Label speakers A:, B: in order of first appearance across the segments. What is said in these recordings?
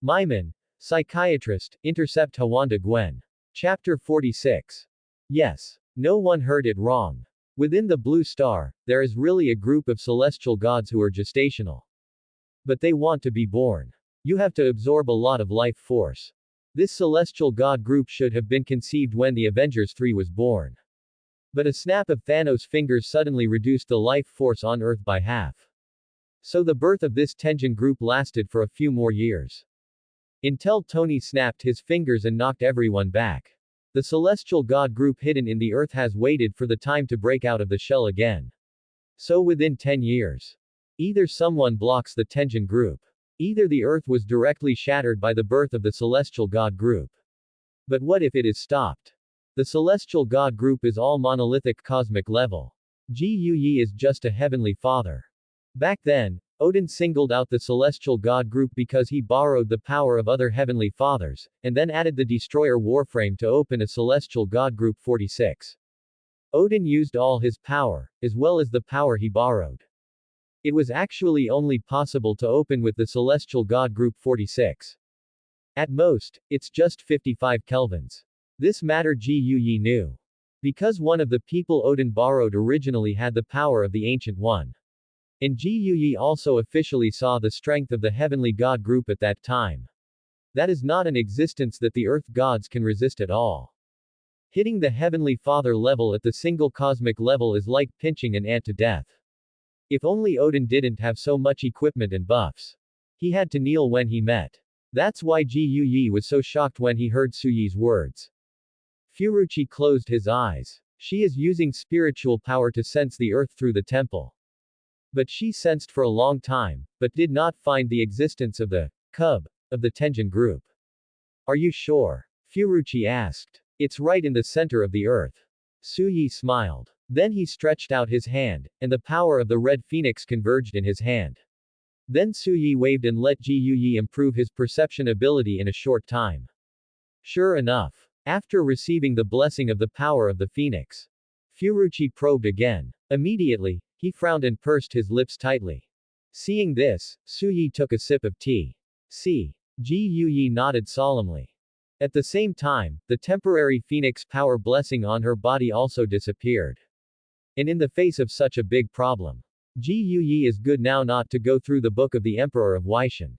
A: Meiman, Psychiatrist, intercept Huwanda Gwen. Chapter 46. Yes. No one heard it wrong. Within the Blue Star, there is really a group of celestial gods who are gestational. But they want to be born. You have to absorb a lot of life force. This celestial god group should have been conceived when the Avengers 3 was born. But a snap of Thanos' fingers suddenly reduced the life force on Earth by half. So the birth of this Tenjin group lasted for a few more years. Until Tony snapped his fingers and knocked everyone back. The celestial god group hidden in the Earth has waited for the time to break out of the shell again. So within 10 years. Either someone blocks the Tenjin group. Either the Earth was directly shattered by the birth of the celestial god group. But what if it is stopped? The celestial god group is all monolithic cosmic level. Yi is just a heavenly father. Back then, Odin singled out the celestial god group because he borrowed the power of other heavenly fathers, and then added the destroyer warframe to open a celestial god group 46. Odin used all his power, as well as the power he borrowed. It was actually only possible to open with the celestial god group 46. At most, it's just 55 kelvins. This matter Yi knew. Because one of the people Odin borrowed originally had the power of the Ancient One. And Yi also officially saw the strength of the heavenly god group at that time. That is not an existence that the earth gods can resist at all. Hitting the heavenly father level at the single cosmic level is like pinching an ant to death. If only Odin didn't have so much equipment and buffs. He had to kneel when he met. That's why Yi was so shocked when he heard Suyi's words. Furuchi closed his eyes. She is using spiritual power to sense the earth through the temple. But she sensed for a long time, but did not find the existence of the cub of the Tenjin group. Are you sure? Furuchi asked. It's right in the center of the earth. Suyi smiled. Then he stretched out his hand, and the power of the red phoenix converged in his hand. Then Suyi waved and let Yi improve his perception ability in a short time. Sure enough. After receiving the blessing of the power of the phoenix, Furuchi probed again. Immediately, he frowned and pursed his lips tightly. Seeing this, Suyi took a sip of tea. See. Yi nodded solemnly. At the same time, the temporary phoenix power blessing on her body also disappeared. And in the face of such a big problem, Yi is good now not to go through the book of the Emperor of Weishan.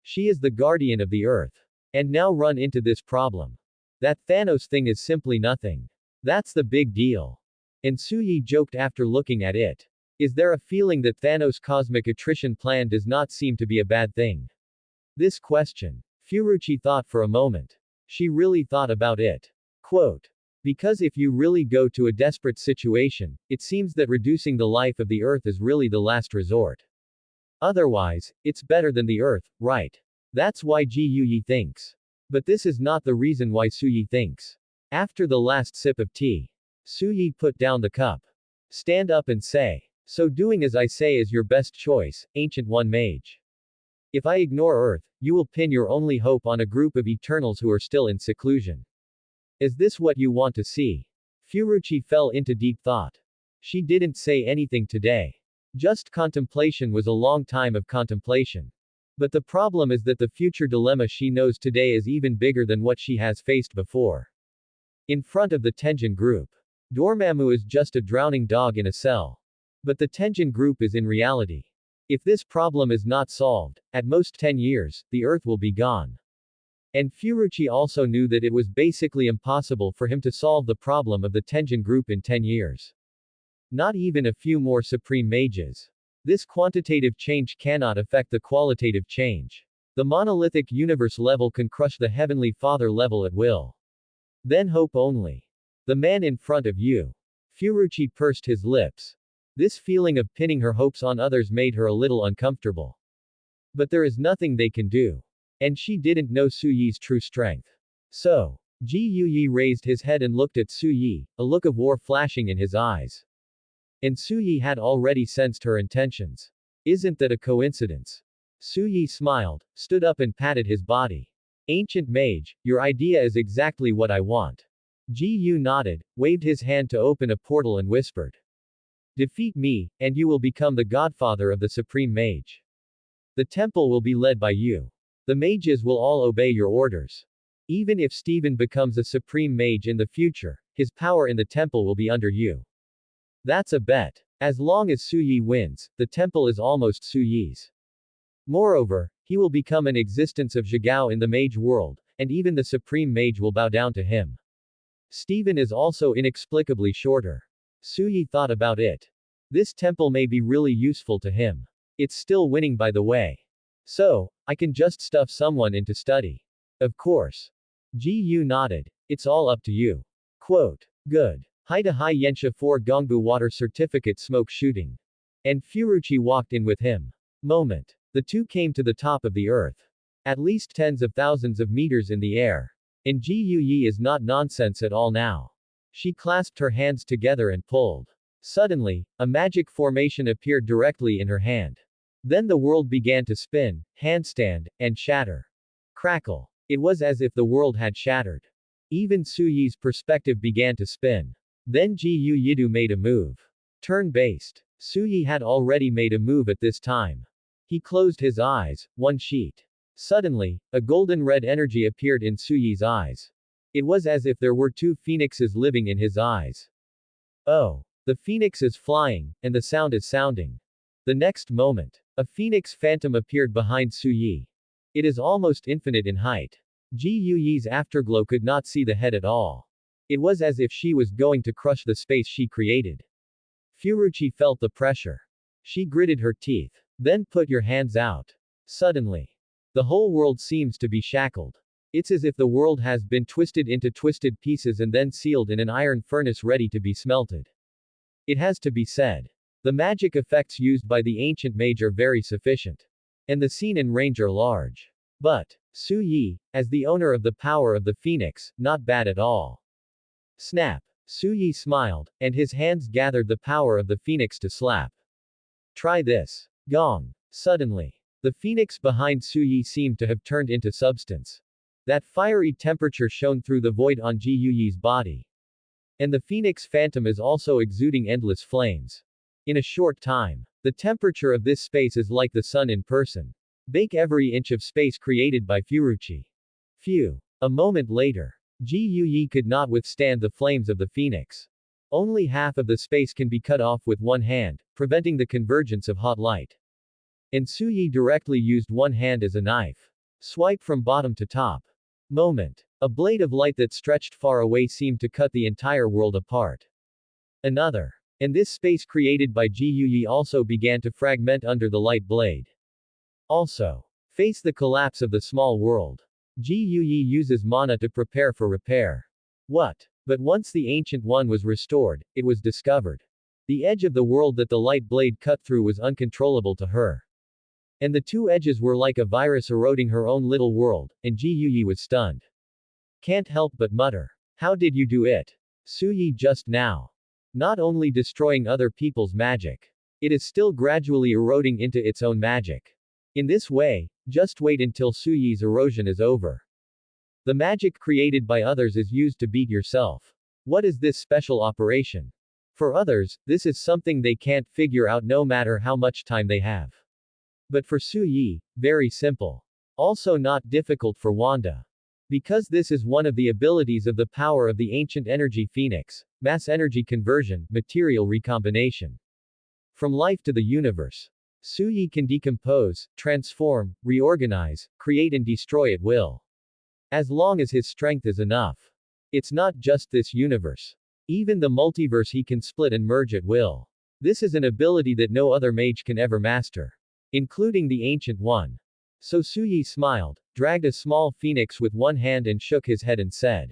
A: She is the guardian of the earth. And now run into this problem. That Thanos thing is simply nothing. That's the big deal. And Suyi joked after looking at it. Is there a feeling that Thanos' cosmic attrition plan does not seem to be a bad thing? This question. Furuchi thought for a moment. She really thought about it. Quote. Because if you really go to a desperate situation, it seems that reducing the life of the earth is really the last resort. Otherwise, it's better than the earth, right? That's why Yi thinks. But this is not the reason why Suyi thinks. After the last sip of tea, Suyi put down the cup. Stand up and say. So doing as I say is your best choice, Ancient One Mage. If I ignore Earth, you will pin your only hope on a group of Eternals who are still in seclusion. Is this what you want to see? Furuchi fell into deep thought. She didn't say anything today. Just contemplation was a long time of contemplation. But the problem is that the future dilemma she knows today is even bigger than what she has faced before. In front of the Tenjin group, Dormammu is just a drowning dog in a cell. But the Tenjin group is in reality. If this problem is not solved, at most 10 years, the Earth will be gone. And Furuchi also knew that it was basically impossible for him to solve the problem of the Tenjin group in 10 years. Not even a few more supreme mages. This quantitative change cannot affect the qualitative change. The monolithic universe level can crush the heavenly father level at will. Then hope only. The man in front of you. Furuchi pursed his lips. This feeling of pinning her hopes on others made her a little uncomfortable. But there is nothing they can do. And she didn't know Suyi's true strength. So, Yi raised his head and looked at Suyi, a look of war flashing in his eyes. And Suyi had already sensed her intentions. Isn't that a coincidence? Suyi smiled, stood up and patted his body. Ancient mage, your idea is exactly what I want. Ji nodded, waved his hand to open a portal and whispered. Defeat me, and you will become the godfather of the supreme mage. The temple will be led by you. The mages will all obey your orders. Even if Steven becomes a supreme mage in the future, his power in the temple will be under you. That's a bet. As long as Su Yi wins, the temple is almost Su Yi's. Moreover, he will become an existence of Zhigao in the mage world, and even the supreme mage will bow down to him. Steven is also inexplicably shorter. Su Yi thought about it. This temple may be really useful to him. It's still winning by the way. So, I can just stuff someone into study. Of course. Gu nodded. It's all up to you. Quote. Good. Haida Hai Yensha 4 Gongbu water certificate smoke shooting. And Furuchi walked in with him. Moment. The two came to the top of the earth. At least tens of thousands of meters in the air. And Ji Yi is not nonsense at all now. She clasped her hands together and pulled. Suddenly, a magic formation appeared directly in her hand. Then the world began to spin, handstand, and shatter. Crackle. It was as if the world had shattered. Even Su Yi's perspective began to spin. Then Ji Yidu made a move. Turn-based. Su Yi had already made a move at this time. He closed his eyes, one sheet. Suddenly, a golden-red energy appeared in Su Yi's eyes. It was as if there were two phoenixes living in his eyes. Oh. The phoenix is flying, and the sound is sounding. The next moment, a phoenix phantom appeared behind Su Yi. It is almost infinite in height. Ji Yi's afterglow could not see the head at all. It was as if she was going to crush the space she created. Furuchi felt the pressure. She gritted her teeth. Then put your hands out. Suddenly. The whole world seems to be shackled. It's as if the world has been twisted into twisted pieces and then sealed in an iron furnace ready to be smelted. It has to be said. The magic effects used by the ancient mage are very sufficient. And the scene and range are large. But, Su Yi, as the owner of the power of the phoenix, not bad at all. Snap. Su Yi smiled, and his hands gathered the power of the phoenix to slap. Try this. Gong. Suddenly. The phoenix behind Su Yi seemed to have turned into substance. That fiery temperature shone through the void on Ji Yi's body. And the phoenix phantom is also exuding endless flames. In a short time, the temperature of this space is like the sun in person. Bake every inch of space created by Furuchi. Phew. A moment later. Ji Yi could not withstand the flames of the phoenix. Only half of the space can be cut off with one hand, preventing the convergence of hot light. And Su Yi directly used one hand as a knife. Swipe from bottom to top. Moment. A blade of light that stretched far away seemed to cut the entire world apart. Another. And this space created by Ji Yi also began to fragment under the light blade. Also. Face the collapse of the small world. Ji Yi uses mana to prepare for repair. What? But once the Ancient One was restored, it was discovered. The edge of the world that the light blade cut through was uncontrollable to her. And the two edges were like a virus eroding her own little world, and Ji Yi was stunned. Can't help but mutter. How did you do it? Su Yi just now. Not only destroying other people's magic. It is still gradually eroding into its own magic. In this way, just wait until Su Yi's erosion is over. The magic created by others is used to beat yourself. What is this special operation? For others, this is something they can't figure out no matter how much time they have. But for Su Yi, very simple. Also not difficult for Wanda. Because this is one of the abilities of the power of the ancient energy phoenix, mass energy conversion, material recombination. From life to the universe. Su Yi can decompose, transform, reorganize, create and destroy at will. As long as his strength is enough. It's not just this universe. Even the multiverse he can split and merge at will. This is an ability that no other mage can ever master. Including the Ancient One. So Su Yi smiled, dragged a small phoenix with one hand and shook his head and said.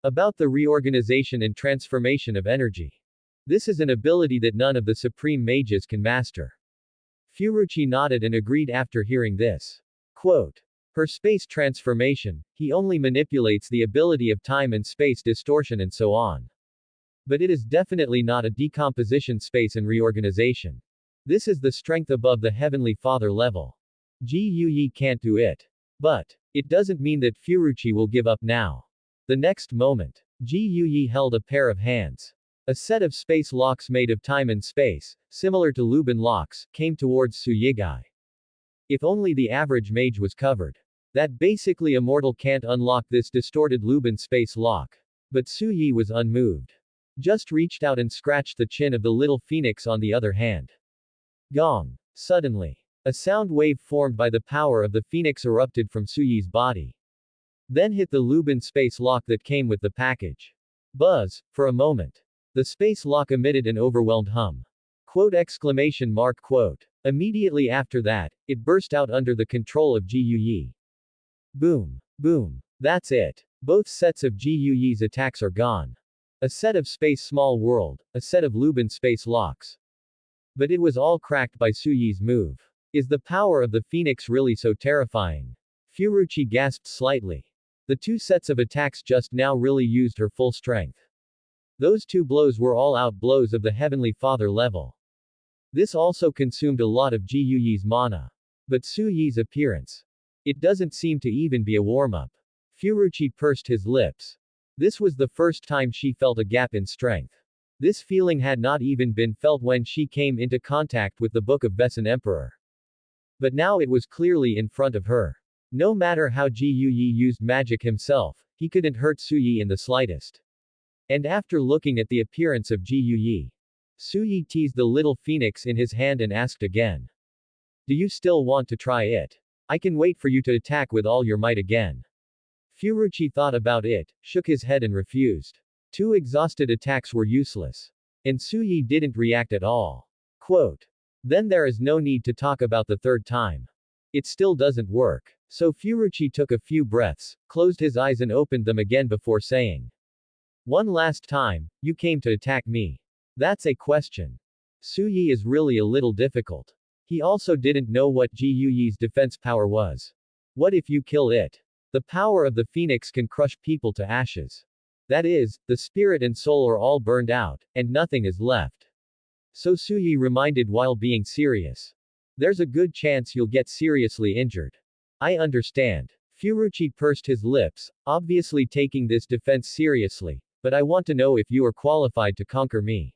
A: About the reorganization and transformation of energy. This is an ability that none of the supreme mages can master. Furuchi nodded and agreed after hearing this. Quote. Per space transformation, he only manipulates the ability of time and space distortion and so on. But it is definitely not a decomposition space and reorganization. This is the strength above the Heavenly Father level. Ji Yi can't do it. But, it doesn't mean that Furuchi will give up now. The next moment, Ji Yi held a pair of hands. A set of space locks made of time and space, similar to Lubin locks, came towards Su Yigai. If only the average mage was covered. That basically a mortal can't unlock this distorted Lubin space lock. But Su Yi was unmoved. Just reached out and scratched the chin of the little phoenix on the other hand. Gong. Suddenly, a sound wave formed by the power of the phoenix erupted from Su Yi's body. Then hit the Lubin space lock that came with the package. Buzz, for a moment. The space lock emitted an overwhelmed hum. Quote exclamation mark quote. Immediately after that, it burst out under the control of Ji Yi. Boom. Boom. That's it. Both sets of Ji Yi's attacks are gone. A set of space small world, a set of Lubin space locks. But it was all cracked by Su Yi's move. Is the power of the phoenix really so terrifying? Furuchi gasped slightly. The two sets of attacks just now really used her full strength. Those two blows were all-out blows of the Heavenly Father level. This also consumed a lot of Ji Yi's mana. But Su Yi's appearance. It doesn't seem to even be a warm-up. Furuchi pursed his lips. This was the first time she felt a gap in strength. This feeling had not even been felt when she came into contact with the Book of Besan Emperor. But now it was clearly in front of her. No matter how Ji Yi used magic himself, he couldn't hurt Su Yi in the slightest. And after looking at the appearance of Ji Yi, Su Yi teased the little phoenix in his hand and asked again. Do you still want to try it? I can wait for you to attack with all your might again. Furuchi thought about it, shook his head and refused. Two exhausted attacks were useless. And Su Yi didn't react at all. Quote. Then there is no need to talk about the third time. It still doesn't work. So Furuchi took a few breaths, closed his eyes and opened them again before saying. One last time, you came to attack me. That's a question. Su Yi is really a little difficult. He also didn't know what Ji Yi's defense power was. What if you kill it? The power of the phoenix can crush people to ashes. That is, the spirit and soul are all burned out, and nothing is left. So Su Yi reminded while being serious. There's a good chance you'll get seriously injured. I understand. Furuchi pursed his lips, obviously taking this defense seriously, but I want to know if you are qualified to conquer me.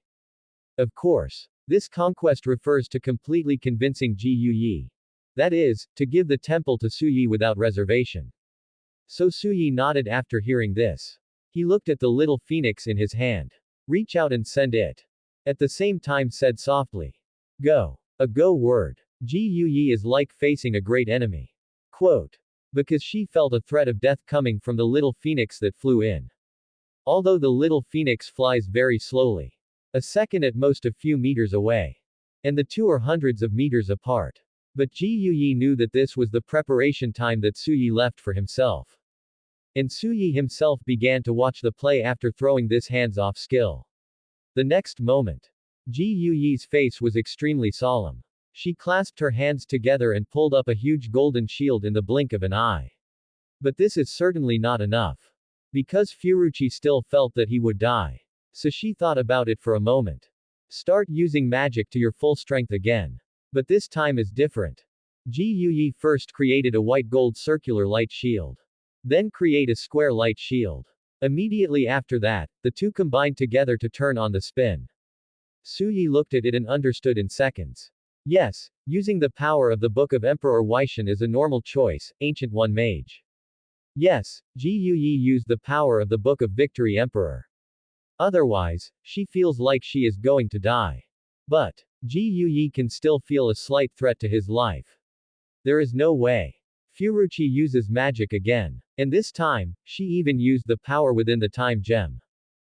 A: Of course. This conquest refers to completely convincing Ji Yi. That is, to give the temple to Su Yi without reservation. So Su Yi nodded after hearing this. He looked at the little phoenix in his hand. Reach out and send it. At the same time said softly. Go. A go word. Ji Yi is like facing a great enemy. Quote. Because she felt a threat of death coming from the little phoenix that flew in. Although the little phoenix flies very slowly. A second at most a few meters away. And the two are hundreds of meters apart. But Ji Yi knew that this was the preparation time that Su Yi left for himself. And Su Yi himself began to watch the play after throwing this hands-off skill. The next moment. Ji Yi's face was extremely solemn. She clasped her hands together and pulled up a huge golden shield in the blink of an eye. But this is certainly not enough. Because Furuchi still felt that he would die. So she thought about it for a moment. Start using magic to your full strength again. But this time is different. Ji Yi first created a white gold circular light shield. Then create a square light shield. Immediately after that, the two combined together to turn on the spin. Su Yi looked at it and understood in seconds. Yes, using the power of the Book of Emperor Weishan is a normal choice, Ancient One Mage. Yes, Ji Yi used the power of the Book of Victory Emperor. Otherwise, she feels like she is going to die. But, Ji Yi can still feel a slight threat to his life. There is no way. Furuchi uses magic again. And this time, she even used the power within the time gem.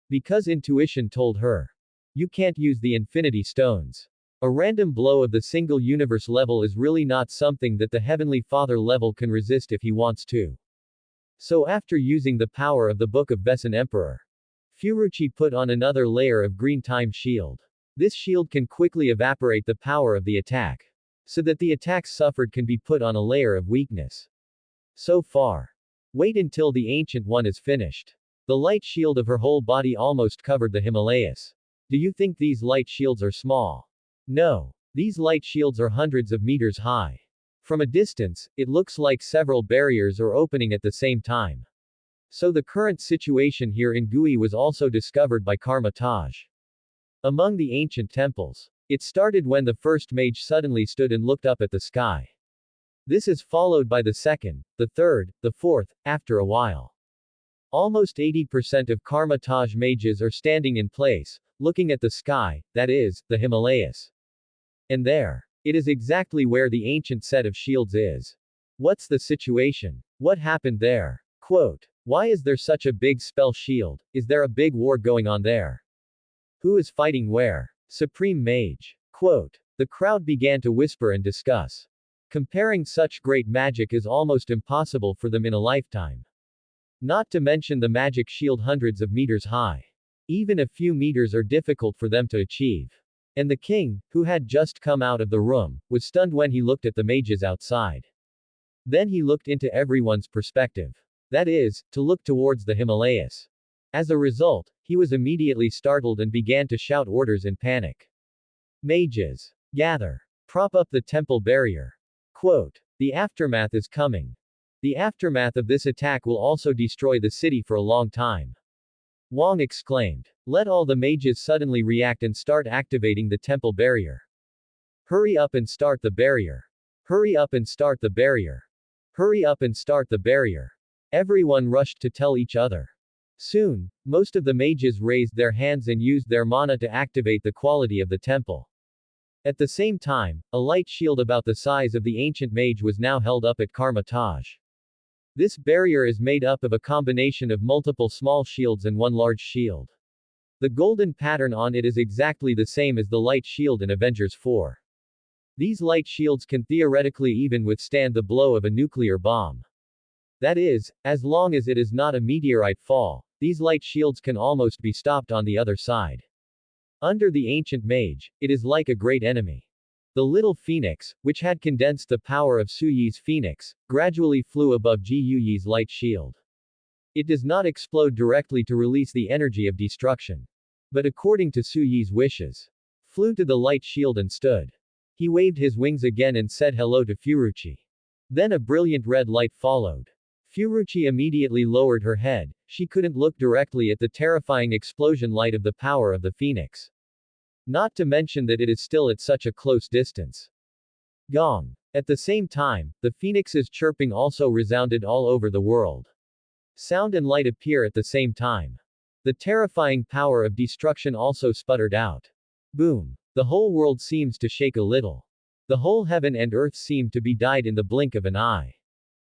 A: Because intuition told her. You can't use the infinity stones. A random blow of the single universe level is really not something that the Heavenly Father level can resist if he wants to. So after using the power of the Book of Besan Emperor, Furuchi put on another layer of green time shield. This shield can quickly evaporate the power of the attack. So that the attacks suffered can be put on a layer of weakness. So far. Wait until the Ancient One is finished. The light shield of her whole body almost covered the Himalayas. Do you think these light shields are small? No. These light shields are hundreds of meters high. From a distance, it looks like several barriers are opening at the same time. So the current situation here in Gui was also discovered by Karma Taj. Among the ancient temples. It started when the first mage suddenly stood and looked up at the sky. This is followed by the second, the third, the fourth, after a while. Almost 80% of Karma-Taj mages are standing in place, looking at the sky, that is, the Himalayas. And there. It is exactly where the ancient set of shields is. What's the situation? What happened there? Quote. Why is there such a big spell shield? Is there a big war going on there? Who is fighting where? Supreme Mage. Quote. The crowd began to whisper and discuss. Comparing such great magic is almost impossible for them in a lifetime. Not to mention the magic shield hundreds of meters high. Even a few meters are difficult for them to achieve. And the king, who had just come out of the room, was stunned when he looked at the mages outside. Then he looked into everyone's perspective. That is, to look towards the Himalayas. As a result, he was immediately startled and began to shout orders in panic. Mages! Gather! Prop up the temple barrier! Quote. The aftermath is coming. The aftermath of this attack will also destroy the city for a long time. Wang exclaimed. Let all the mages suddenly react and start activating the temple barrier. Hurry up and start the barrier. Hurry up and start the barrier. Hurry up and start the barrier. Everyone rushed to tell each other. Soon, most of the mages raised their hands and used their mana to activate the quality of the temple. At the same time, a light shield about the size of the ancient mage was now held up at Karma-Taj. This barrier is made up of a combination of multiple small shields and one large shield. The golden pattern on it is exactly the same as the light shield in Avengers 4. These light shields can theoretically even withstand the blow of a nuclear bomb. That is, as long as it is not a meteorite fall, these light shields can almost be stopped on the other side. Under the ancient mage, it is like a great enemy. The little phoenix, which had condensed the power of Su Yi's phoenix, gradually flew above Ji Yuyi's light shield. It does not explode directly to release the energy of destruction. But according to Su Yi's wishes, flew to the light shield and stood. He waved his wings again and said hello to Furuchi. Then a brilliant red light followed. Furuchi immediately lowered her head. She couldn't look directly at the terrifying explosion light of the power of the phoenix. Not to mention that it is still at such a close distance. Gong. At the same time, the phoenix's chirping also resounded all over the world. Sound and light appear at the same time. The terrifying power of destruction also sputtered out. Boom. The whole world seems to shake a little. The whole heaven and earth seemed to be dyed in the blink of an eye.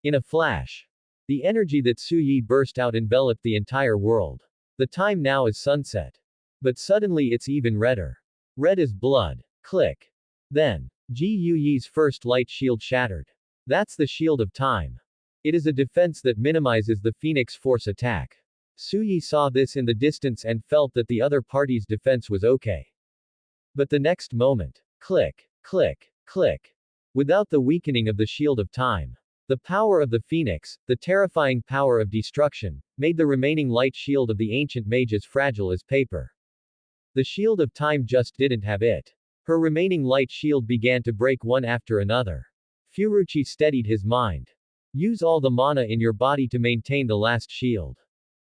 A: In a flash. The energy that Su Yi burst out enveloped the entire world. The time now is sunset. But suddenly it's even redder. Red as blood. Click. Then, Ji Yuyi's first light shield shattered. That's the shield of time. It is a defense that minimizes the phoenix force attack. Su Yi saw this in the distance and felt that the other party's defense was okay. But the next moment, click, click, click. Without the weakening of the shield of time. The power of the phoenix, the terrifying power of destruction, made the remaining light shield of the ancient mage as fragile as paper. The shield of time just didn't have it. Her remaining light shield began to break one after another. Furuchi steadied his mind. Use all the mana in your body to maintain the last shield.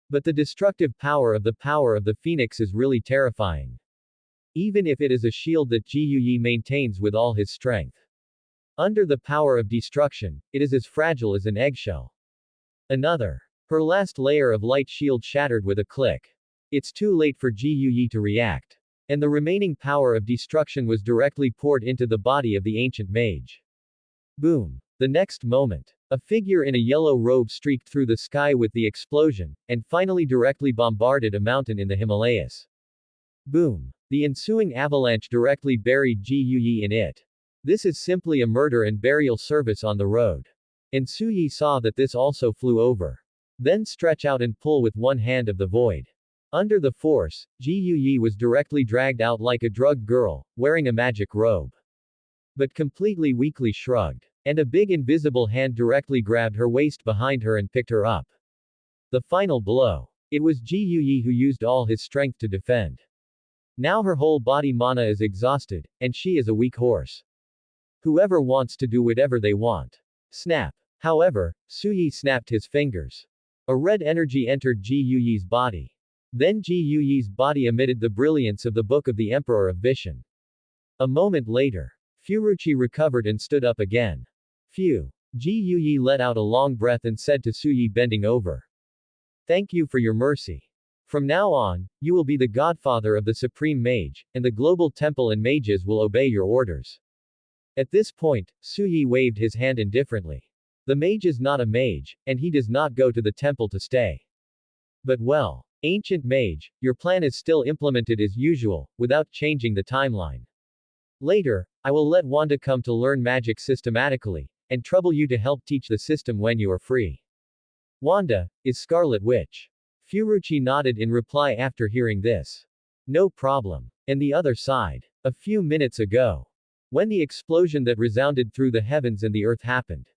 A: But the destructive power of the phoenix is really terrifying. Even if it is a shield that Ji Yuyi maintains with all his strength. Under the power of destruction, it is as fragile as an eggshell. Another. Her last layer of light shield shattered with a click. It's too late for Ji Yuyi to react. And the remaining power of destruction was directly poured into the body of the ancient mage. Boom. The next moment, a figure in a yellow robe streaked through the sky with the explosion, and finally directly bombarded a mountain in the Himalayas. Boom. The ensuing avalanche directly buried Ji Yuyi in it. This is simply a murder and burial service on the road. And Su Yi saw that this also flew over. Then stretch out and pull with one hand of the void. Under the force, Ji Yuyi was directly dragged out like a drugged girl, wearing a magic robe. But completely weakly shrugged. And a big invisible hand directly grabbed her waist behind her and picked her up. The final blow. It was Ji Yuyi who used all his strength to defend. Now her whole body mana is exhausted, and she is a weak horse. Whoever wants to do whatever they want. Snap. However, Su Yi snapped his fingers. A red energy entered Ji Yuyi's body. Then Ji Yuyi's body emitted the brilliance of the Book of the Emperor of Vision. A moment later, Furuchi recovered and stood up again. Phew. Ji Yuyi let out a long breath and said to Suyi bending over. Thank you for your mercy. From now on, you will be the godfather of the supreme mage, and the global temple and mages will obey your orders. At this point, Suyi waved his hand indifferently. The mage is not a mage, and he does not go to the temple to stay. But well, ancient mage, your plan is still implemented as usual, without changing the timeline. Later, I will let Wanda come to learn magic systematically, and trouble you to help teach the system when you are free. Wanda, is Scarlet Witch. Furuchi nodded in reply after hearing this. No problem. And the other side. A few minutes ago. When the explosion that resounded through the heavens and the earth happened.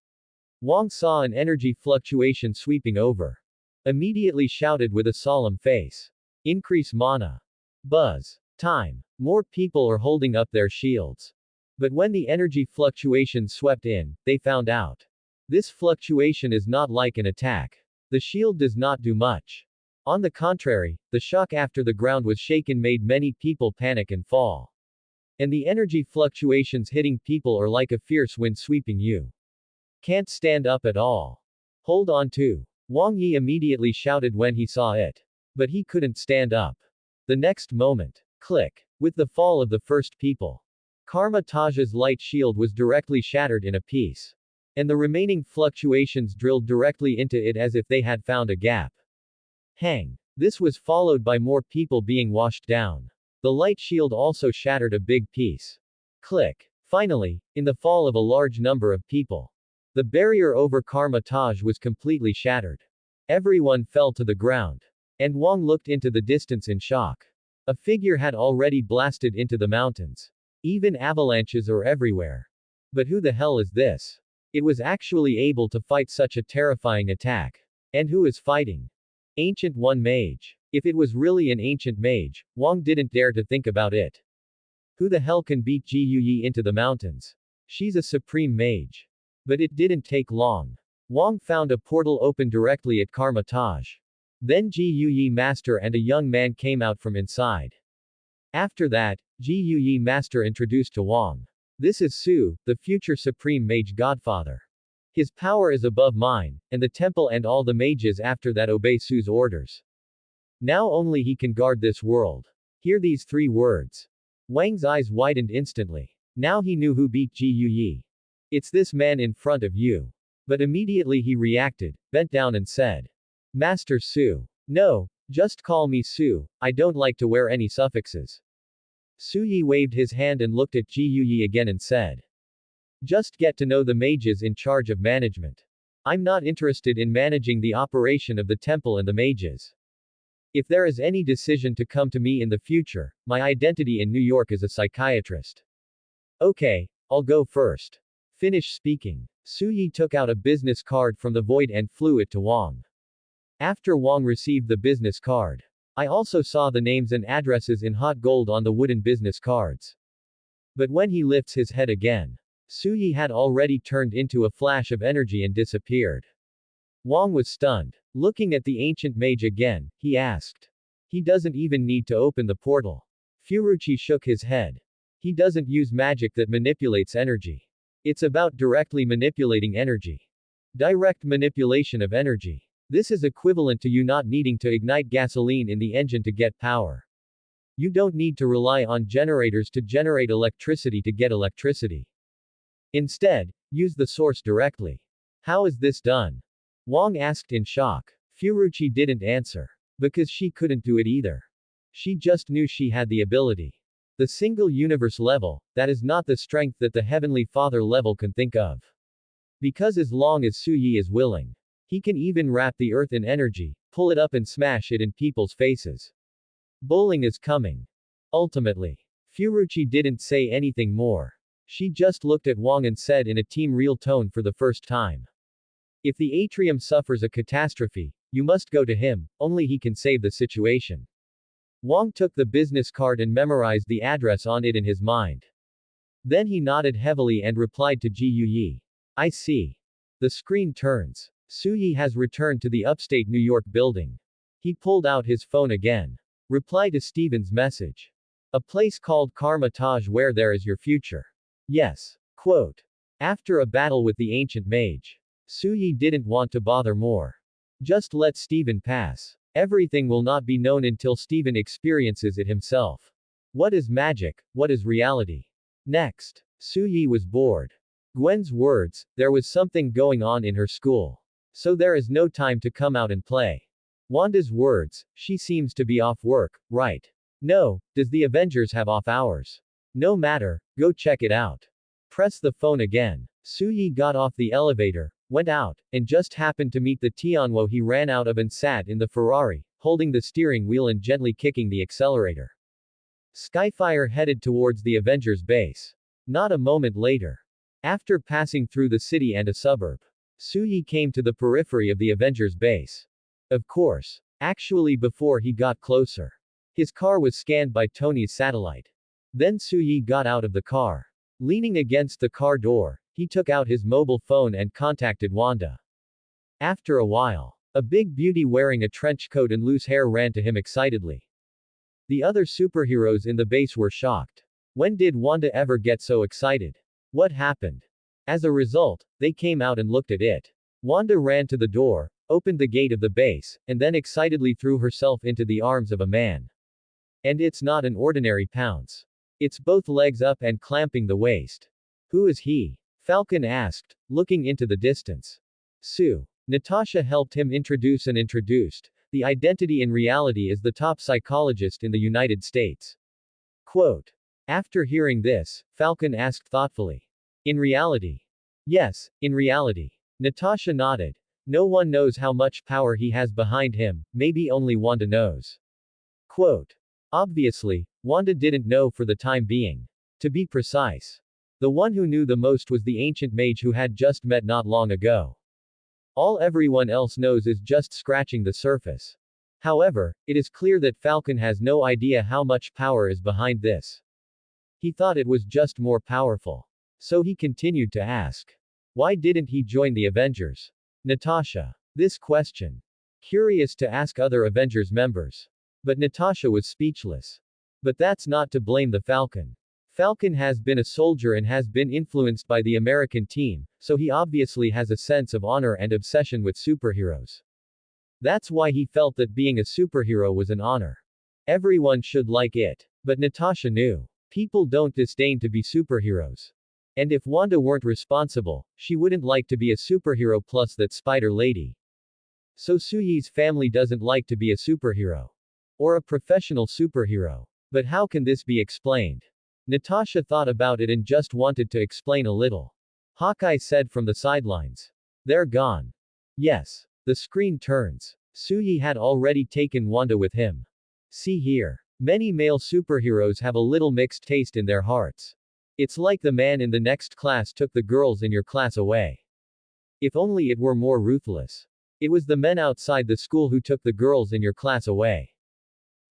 A: Wong saw an energy fluctuation sweeping over. Immediately shouted with a solemn face. Increase mana. Buzz. Time. More people are holding up their shields. But when the energy fluctuation swept in, they found out. This fluctuation is not like an attack. The shield does not do much. On the contrary, the shock after the ground was shaken made many people panic and fall. And the energy fluctuations hitting people are like a fierce wind sweeping you. Can't stand up at all. Hold on to. Wang Yi immediately shouted when he saw it. But he couldn't stand up. The next moment. Click. With the fall of the first people. Karma Taja's light shield was directly shattered in a piece. And the remaining fluctuations drilled directly into it as if they had found a gap. Hang. This was followed by more people being washed down. The light shield also shattered a big piece. Click. Finally, in the fall of a large number of people. The barrier over Karma Taj was completely shattered. Everyone fell to the ground. And Wang looked into the distance in shock. A figure had already blasted into the mountains. Even avalanches are everywhere. But who the hell is this? It was actually able to fight such a terrifying attack. And who is fighting? Ancient One Mage. If it was really an ancient mage, Wang didn't dare to think about it. Who the hell can beat Ji Yuyi into the mountains? She's a supreme mage. But it didn't take long. Wang found a portal open directly at Karma Taj. Then Ji Yuyi Master and a young man came out from inside. After that, Ji Yuyi Master introduced to Wang. This is Su, the future supreme mage godfather. His power is above mine, and the temple and all the mages after that obey Su's orders. Now only he can guard this world. Hear these 3 words. Wang's eyes widened instantly. Now he knew who beat Ji Yuyi. It's this man in front of you. But immediately he reacted, bent down and said. Master Su. No, just call me Su, I don't like to wear any suffixes. Su Yi waved his hand and looked at Ji Yuyi again and said. Just get to know the mages in charge of management. I'm not interested in managing the operation of the temple and the mages. If there is any decision to come to me in the future, my identity in New York is a psychiatrist. Okay, I'll go first. Finish speaking. Su Yi took out a business card from the void and flew it to Wang. After Wang received the business card, I also saw the names and addresses in hot gold on the wooden business cards. But when he lifts his head again, Su Yi had already turned into a flash of energy and disappeared. Wang was stunned. Looking at the ancient mage again, he asked. He doesn't even need to open the portal. Furuchi shook his head. He doesn't use magic that manipulates energy. It's about directly manipulating energy. Direct manipulation of energy. This is equivalent to you not needing to ignite gasoline in the engine to get power. You don't need to rely on generators to generate electricity to get electricity. Instead, use the source directly. How is this done? Wang asked in shock. Furuchi didn't answer. Because she couldn't do it either. She just knew she had the ability. The single universe level, that is not the strength that the Heavenly Father level can think of. Because as long as Su Yi is willing, he can even wrap the earth in energy, pull it up and smash it in people's faces. Bowling is coming. Ultimately. Furuchi didn't say anything more. She just looked at Wang and said in a team real tone for the first time. If the atrium suffers a catastrophe, you must go to him, only he can save the situation. Wang took the business card and memorized the address on it in his mind. Then he nodded heavily and replied to Ji Yuyi. I see. The screen turns. Su Yi has returned to the upstate New York building. He pulled out his phone again. Reply to Steven's message. A place called Karma Taj where there is your future. Yes. Quote. After a battle with the ancient mage, Suyi didn't want to bother more. Just let Steven pass. Everything will not be known until Steven experiences it himself. What is magic? What is reality? Next, Suyi was bored. Gwen's words, there was something going on in her school. So there is no time to come out and play. Wanda's words, she seems to be off work, right? No, does the Avengers have off hours? No matter, go check it out. Press the phone again. Suyi got off the elevator, went out, and just happened to meet the Tianwo he ran out of and sat in the Ferrari, holding the steering wheel and gently kicking the accelerator. Skyfire headed towards the Avengers base. Not a moment later. After passing through the city and a suburb, Suyi came to the periphery of the Avengers base. Of course. Actually before he got closer. His car was scanned by Tony's satellite. Then Suyi got out of the car. Leaning against the car door, he took out his mobile phone and contacted Wanda. After a while, a big beauty wearing a trench coat and loose hair ran to him excitedly. The other superheroes in the base were shocked. When did Wanda ever get so excited? What happened? As a result, they came out and looked at it. Wanda ran to the door, opened the gate of the base, and then excitedly threw herself into the arms of a man. And it's not an ordinary pounce. It's both legs up and clamping the waist. Who is he? Falcon asked, looking into the distance. Sue. Natasha helped him introduce and introduced. The identity in reality is the top psychologist in the United States. Quote. After hearing this, Falcon asked thoughtfully. In reality? Yes, in reality. Natasha nodded. No one knows how much power he has behind him, maybe only Wanda knows. Quote. Obviously, Wanda didn't know for the time being. To be precise. The one who knew the most was the ancient mage who had just met not long ago. All everyone else knows is just scratching the surface. However, it is clear that Falcon has no idea how much power is behind this. He thought it was just more powerful. So he continued to ask. Why didn't he join the Avengers? Natasha. This question. Curious to ask other Avengers members. But Natasha was speechless. But that's not to blame the Falcon. Falcon has been a soldier and has been influenced by the American team, so he obviously has a sense of honor and obsession with superheroes. That's why he felt that being a superhero was an honor. Everyone should like it. But Natasha knew. People don't disdain to be superheroes. And if Wanda weren't responsible, she wouldn't like to be a superhero plus that spider lady. So Suyi's family doesn't like to be a superhero. Or a professional superhero. But how can this be explained? Natasha thought about it and just wanted to explain a little. Hawkeye said from the sidelines. They're gone. Yes. The screen turns. Suyi had already taken Wanda with him. See here. Many male superheroes have a little mixed taste in their hearts. It's like the man in the next class took the girls in your class away. If only it were more ruthless. It was the men outside the school who took the girls in your class away.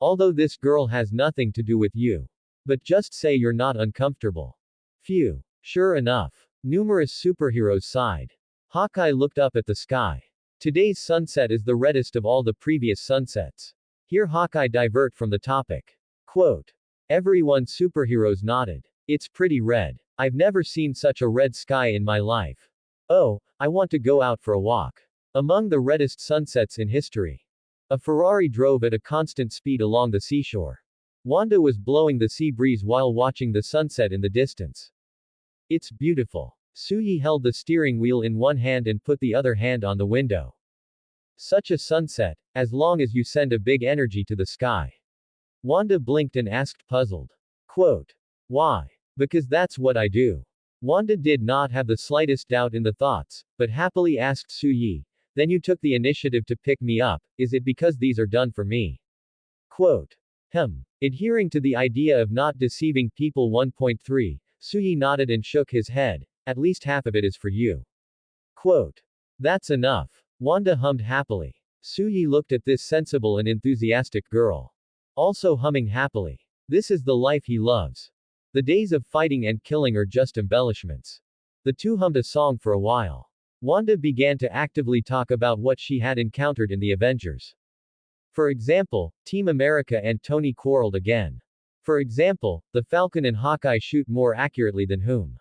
A: Although this girl has nothing to do with you. But just say you're not uncomfortable. Phew. Sure enough. Numerous superheroes sighed. Hawkeye looked up at the sky. Today's sunset is the reddest of all the previous sunsets. Here Hawkeye divert from the topic. Quote. Everyone superheroes nodded. It's pretty red. I've never seen such a red sky in my life. Oh, I want to go out for a walk. Among the reddest sunsets in history. A Ferrari drove at a constant speed along the seashore. Wanda was blowing the sea breeze while watching the sunset in the distance. It's beautiful. Suyi held the steering wheel in one hand and put the other hand on the window. Such a sunset, as long as you send a big energy to the sky. Wanda blinked and asked puzzled. Quote. Why? Because that's what I do. Wanda did not have the slightest doubt in the thoughts, but happily asked Suyi, then you took the initiative to pick me up, is it because these are done for me? Quote. Adhering to the idea of not deceiving people 1.3, Suyi nodded and shook his head, at least half of it is for you. Quote. That's enough. Wanda hummed happily. Suyi looked at this sensible and enthusiastic girl. Also humming happily. This is the life he loves. The days of fighting and killing are just embellishments. The two hummed a song for a while. Wanda began to actively talk about what she had encountered in the Avengers. For example, Team America and Tony quarreled again. For example, the Falcon and Hawkeye shoot more accurately than whom.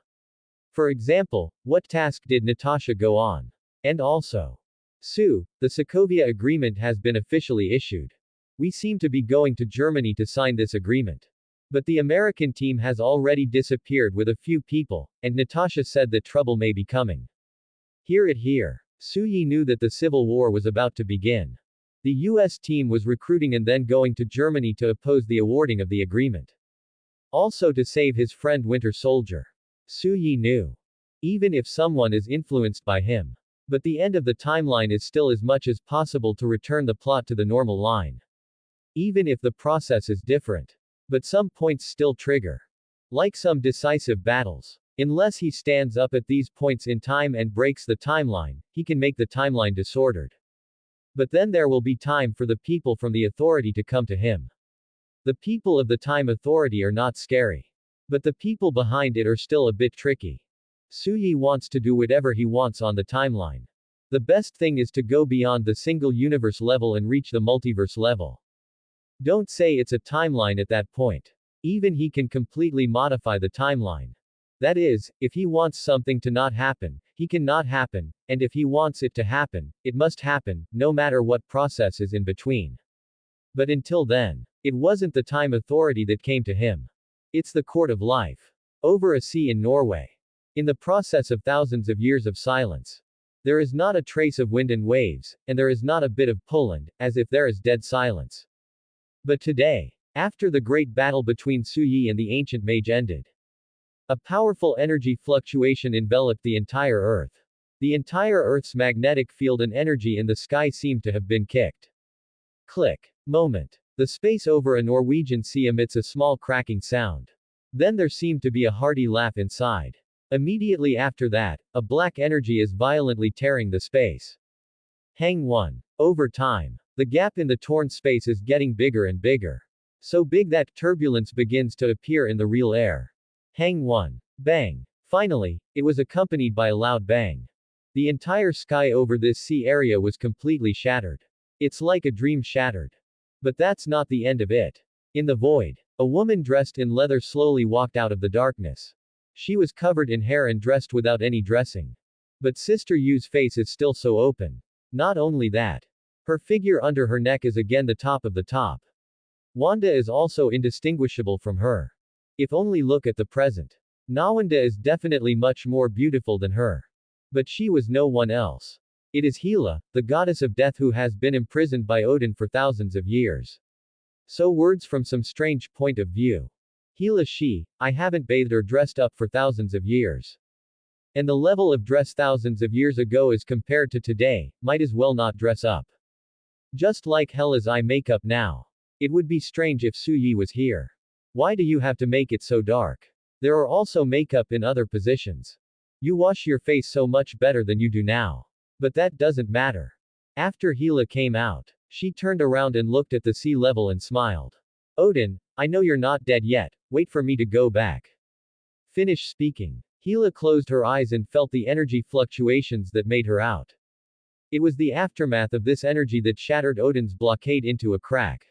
A: For example, what task did Natasha go on? And also, Sue, the Sokovia Agreement has been officially issued. We seem to be going to Germany to sign this agreement. But the American team has already disappeared with a few people, and Natasha said that trouble may be coming. Hear it here. Suyi knew that the civil war was about to begin. The US team was recruiting and then going to Germany to oppose the awarding of the agreement. Also to save his friend Winter Soldier. Suyi knew. Even if someone is influenced by him. But the end of the timeline is still as much as possible to return the plot to the normal line. Even if the process is different. But some points still trigger. Like some decisive battles. Unless he stands up at these points in time and breaks the timeline, he can make the timeline disordered. But then there will be time for the people from the authority to come to him. The people of the Time Authority are not scary. But the people behind it are still a bit tricky. Suyi wants to do whatever he wants on the timeline. The best thing is to go beyond the single universe level and reach the multiverse level. Don't say it's a timeline at that point. Even he can completely modify the timeline. That is, if he wants something to not happen, he can not happen, and if he wants it to happen, it must happen, no matter what process is in between. But until then, it wasn't the Time Authority that came to him. It's the Court of Life. Over a sea in Norway. In the process of thousands of years of silence. There is not a trace of wind and waves, and there is not a bit of Poland, as if there is dead silence. But today, after the great battle between Suyi and the ancient mage ended, a powerful energy fluctuation enveloped the entire Earth. The entire Earth's magnetic field and energy in the sky seemed to have been kicked. Click. Moment. The space over a Norwegian sea emits a small cracking sound. Then there seemed to be a hearty laugh inside. Immediately after that, a black energy is violently tearing the space. Hang 1. Over time, the gap in the torn space is getting bigger and bigger. So big that turbulence begins to appear in the real air. Hang 1. Bang. Finally, it was accompanied by a loud bang. The entire sky over this sea area was completely shattered. It's like a dream shattered. But that's not the end of it. In the void, a woman dressed in leather slowly walked out of the darkness. She was covered in hair and dressed without any dressing. But Sister Yu's face is still so open. Not only that. Her figure under her neck is again the top of the top. Wanda is also indistinguishable from her. If only look at the present. Nawanda is definitely much more beautiful than her. But she was no one else. It is Hela, the goddess of death who has been imprisoned by Odin for thousands of years. So words from some strange point of view. Hela I haven't bathed or dressed up for thousands of years. And the level of dress thousands of years ago as compared to today, might as well not dress up. Just like Hela's eye makeup now. It would be strange if Suyi was here. Why do you have to make it so dark? There are also makeup in other positions. You wash your face so much better than you do now. But that doesn't matter. After Hela came out, she turned around and looked at the sea level and smiled. Odin, I know you're not dead yet, wait for me to go back. Finish speaking. Hela closed her eyes and felt the energy fluctuations that made her out. It was the aftermath of this energy that shattered Odin's blockade into a crack.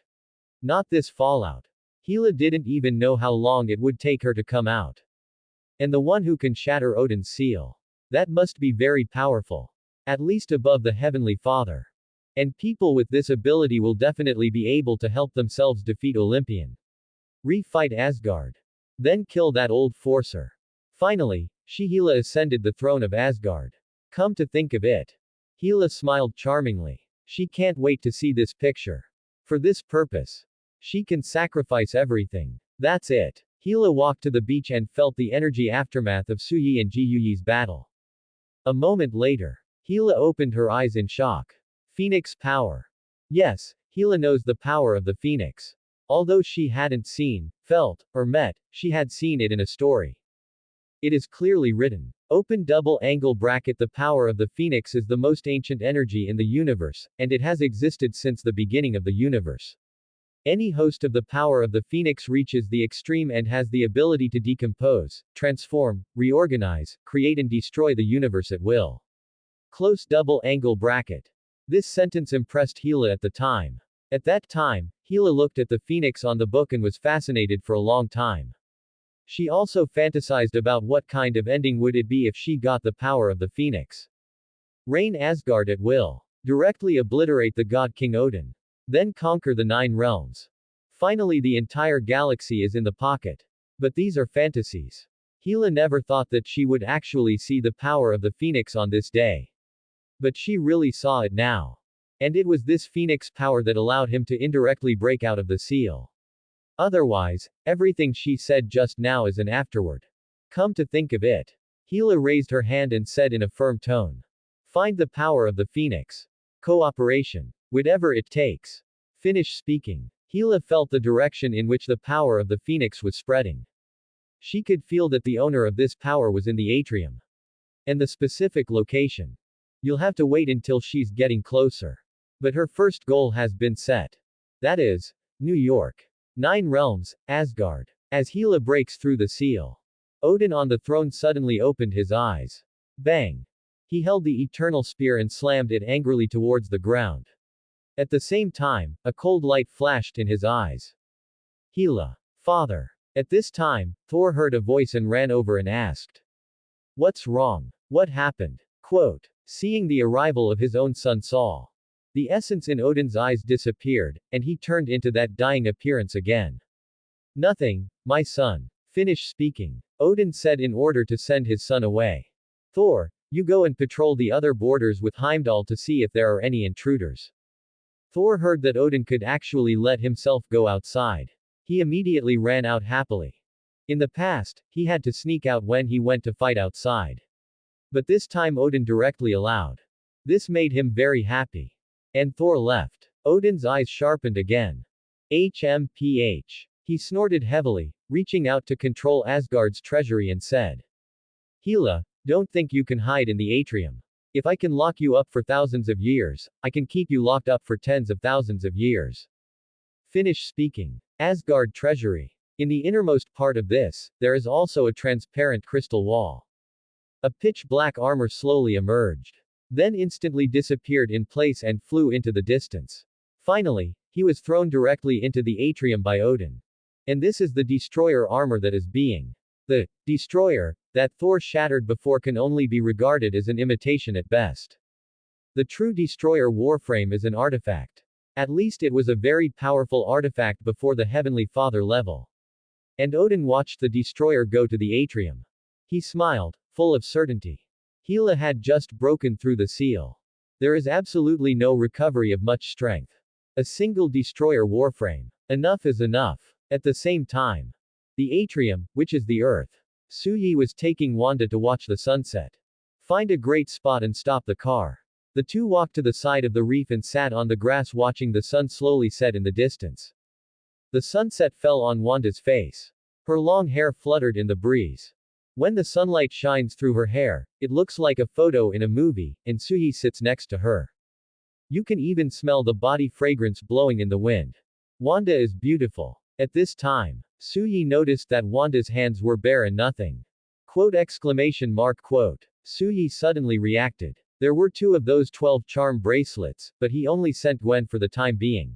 A: Not this fallout. Hela didn't even know how long it would take her to come out. And the one who can shatter Odin's seal. That must be very powerful. At least above the Heavenly Father. And people with this ability will definitely be able to help themselves defeat Olympian. Re-fight Asgard. Then kill that old Forcer. Finally, Hela ascended the throne of Asgard. Come to think of it. Hela smiled charmingly. She can't wait to see this picture. For this purpose, she can sacrifice everything. That's it. Hela walked to the beach and felt the energy aftermath of Suyi and Jiyuyi's battle. A moment later, Hela opened her eyes in shock. Phoenix power. Yes, Hela knows the power of the Phoenix. Although she hadn't seen, felt, or met, she had seen it in a story. It is clearly written. Open double angle bracket. The power of the Phoenix is the most ancient energy in the universe, and it has existed since the beginning of the universe. Any host of the power of the Phoenix reaches the extreme and has the ability to decompose, transform, reorganize, create and destroy the universe at will. Close double angle bracket. This sentence impressed Hela at the time. At that time, Hela looked at the Phoenix on the book and was fascinated for a long time. She also fantasized about what kind of ending would it be if she got the power of the phoenix. Reign Asgard at will. Directly obliterate the god King Odin. Then conquer the 9 realms. Finally, the entire galaxy is in the pocket. But these are fantasies. Hela never thought that she would actually see the power of the phoenix on this day. But she really saw it now. And it was this phoenix power that allowed him to indirectly break out of the seal. Otherwise, everything she said just now is an afterword. Come to think of it. Hela raised her hand and said in a firm tone. Find the power of the phoenix. Cooperation. Whatever it takes. Finish speaking. Hela felt the direction in which the power of the phoenix was spreading. She could feel that the owner of this power was in the atrium. And the specific location. You'll have to wait until she's getting closer. But her first goal has been set. That is, New York. 9 realms, Asgard. As Hela breaks through the seal. Odin on the throne suddenly opened his eyes. Bang! He held the eternal spear and slammed it angrily towards the ground. At the same time, a cold light flashed in his eyes. Hela. Father. At this time, Thor heard a voice and ran over and asked. What's wrong? What happened? Quote. Seeing the arrival of his own son Saul. The essence in Odin's eyes disappeared, and he turned into that dying appearance again. Nothing, my son. Finish speaking. Odin said in order to send his son away. Thor, you go and patrol the other borders with Heimdall to see if there are any intruders. Thor heard that Odin could actually let himself go outside. He immediately ran out happily. In the past, he had to sneak out when he went to fight outside. But this time Odin directly allowed. This made him very happy. And Thor left. Odin's eyes sharpened again. HMPH. He snorted heavily, reaching out to control Asgard's treasury and said. Hela, don't think you can hide in the atrium. If I can lock you up for thousands of years, I can keep you locked up for tens of thousands of years. Finish speaking. Asgard treasury. In the innermost part of this, there is also a transparent crystal wall. A pitch-black armor slowly emerged. Then instantly disappeared in place and flew into the distance. Finally, he was thrown directly into the atrium by Odin. And this is the destroyer armor that is being. The destroyer that Thor shattered before can only be regarded as an imitation at best. The true destroyer warframe is an artifact. At least it was a very powerful artifact before the Heavenly Father level. And Odin watched the destroyer go to the atrium. He smiled, full of certainty. Hela had just broken through the seal. There is absolutely no recovery of much strength. A single destroyer warframe. Enough is enough. At the same time, the atrium, which is the earth. Suyi was taking Wanda to watch the sunset. Find a great spot and stop the car. The two walked to the side of the reef and sat on the grass watching the sun slowly set in the distance. The sunset fell on Wanda's face. Her long hair fluttered in the breeze. When the sunlight shines through her hair, it looks like a photo in a movie, and Suyi sits next to her. You can even smell the body fragrance blowing in the wind. Wanda is beautiful. At this time, Suyi noticed that Wanda's hands were bare and nothing. Quote exclamation mark quote. Suyi suddenly reacted. There were 2 of those 12 charm bracelets, but he only sent Gwen for the time being.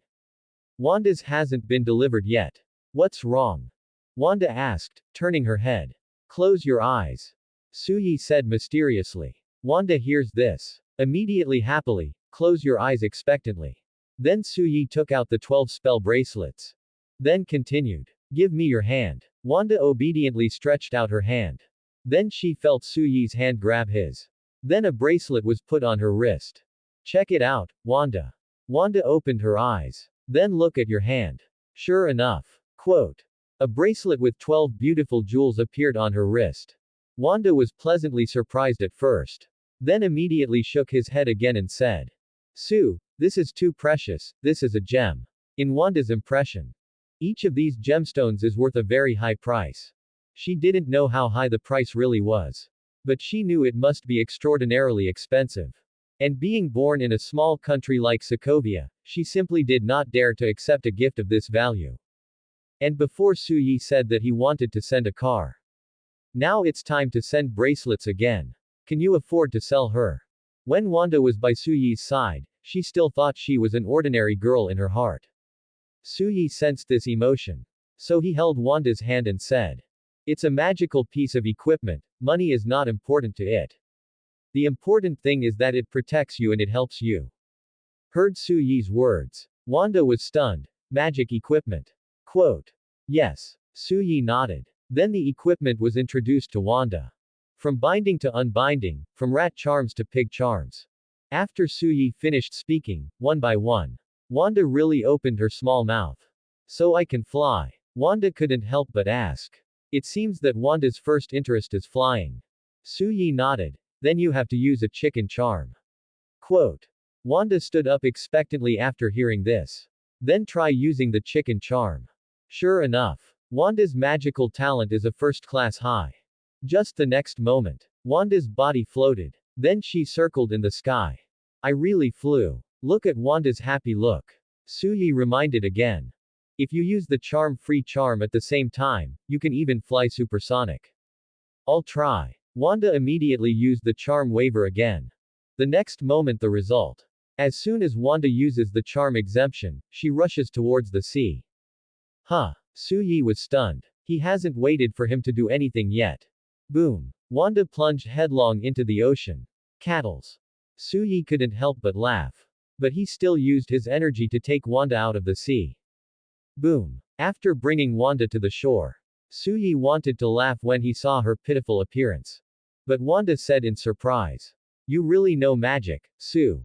A: Wanda's hasn't been delivered yet. What's wrong? Wanda asked, turning her head. Close your eyes. Suyi said mysteriously. Wanda hears this. Immediately happily, close your eyes expectantly. Then Suyi took out the 12 spell bracelets. Then continued. Give me your hand. Wanda obediently stretched out her hand. Then she felt Suyi's hand grab his. Then a bracelet was put on her wrist. Check it out, Wanda. Wanda opened her eyes. Then look at your hand. Sure enough. Quote. A bracelet with 12 beautiful jewels appeared on her wrist. Wanda was pleasantly surprised at first. Then immediately shook his head again and said. Sue, this is too precious, this is a gem. In Wanda's impression. Each of these gemstones is worth a very high price. She didn't know how high the price really was. But she knew it must be extraordinarily expensive. And being born in a small country like Sokovia, she simply did not dare to accept a gift of this value. And before Suyi said that he wanted to send a car. Now it's time to send bracelets again. Can you afford to sell her? When Wanda was by Suyi's side, she still thought she was an ordinary girl in her heart. Suyi sensed this emotion. So he held Wanda's hand and said. It's a magical piece of equipment, money is not important to it. The important thing is that it protects you and it helps you. Heard Su Yi's words. Wanda was stunned. Magic equipment. Quote. Yes. Su Yi nodded. Then the equipment was introduced to Wanda. From binding to unbinding, from rat charms to pig charms. After Su Yi finished speaking, one by one, Wanda really opened her small mouth. So I can fly. Wanda couldn't help but ask. It seems that Wanda's first interest is flying. Su Yi nodded. Then you have to use a chicken charm. Quote. Wanda stood up expectantly after hearing this. Then try using the chicken charm. Sure enough, Wanda's magical talent is a first-class high. Just the next moment, Wanda's body floated. Then she circled in the sky. I really flew. Look at Wanda's happy look. Su Yi reminded again. If you use the charm-free charm at the same time, you can even fly supersonic. I'll try. Wanda immediately used the charm waiver again. The next moment the result. As soon as Wanda uses the charm exemption, she rushes towards the sea. Huh. Su Yi was stunned. He hasn't waited for him to do anything yet. Boom. Wanda plunged headlong into the ocean. Cattles. Su Yi couldn't help but laugh. But he still used his energy to take Wanda out of the sea. Boom. After bringing Wanda to the shore, Su Yi wanted to laugh when he saw her pitiful appearance. But Wanda said in surprise. You really know magic, Su.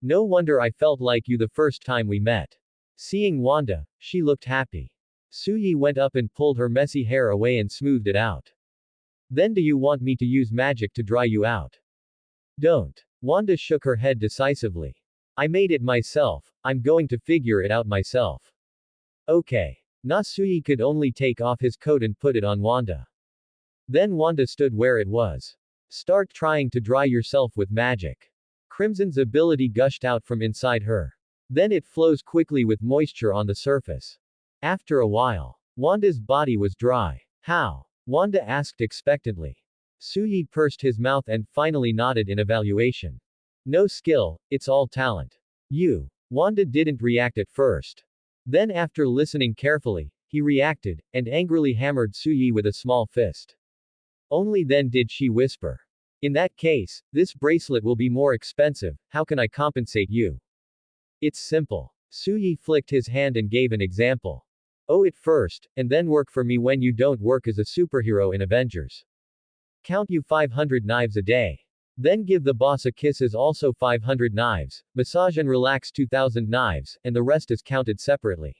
A: No wonder I felt like you the first time we met. Seeing Wanda, she looked happy. Su Yi went up and pulled her messy hair away and smoothed it out. Then do you want me to use magic to dry you out? Don't. Wanda shook her head decisively. I made it myself, I'm going to figure it out myself. Okay. Su Yi could only take off his coat and put it on Wanda. Then Wanda stood where it was. Start trying to dry yourself with magic. Crimson's ability gushed out from inside her. Then it flows quickly with moisture on the surface. After a while, Wanda's body was dry. How? Wanda asked expectantly. Su Yi pursed his mouth and finally nodded in evaluation. No skill, it's all talent. You. Wanda didn't react at first. Then after listening carefully, he reacted, and angrily hammered Su Yi with a small fist. Only then did she whisper. In that case, this bracelet will be more expensive, how can I compensate you? It's simple. Su Yi flicked his hand and gave an example. Owe it first, and then work for me when you don't work as a superhero in Avengers. Count you 500 knives a day. Then give the boss a kiss as also 500 knives, massage and relax 2000 knives, and the rest is counted separately.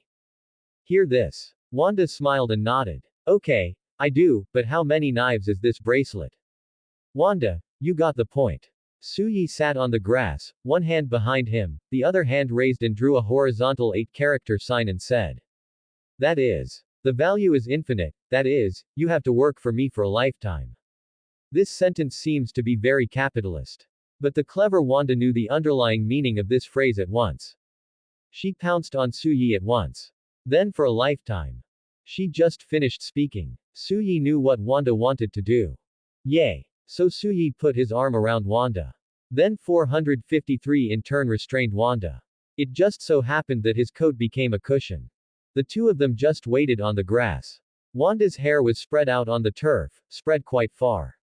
A: Hear this. Wanda smiled and nodded. Okay, I do, but how many knives is this bracelet? Wanda, you got the point. Su Yi sat on the grass, one hand behind him, the other hand raised and drew a horizontal 8-character sign and said. That is. The value is infinite, that is, you have to work for me for a lifetime. This sentence seems to be very capitalist. But the clever Wanda knew the underlying meaning of this phrase at once. She pounced on Su Yi at once. Then for a lifetime. She just finished speaking. Su Yi knew what Wanda wanted to do. Yay. So Su Yi put his arm around Wanda. Then 453 in turn restrained Wanda. It just so happened that his coat became a cushion. The two of them just waited on the grass. Wanda's hair was spread out on the turf, spread quite far.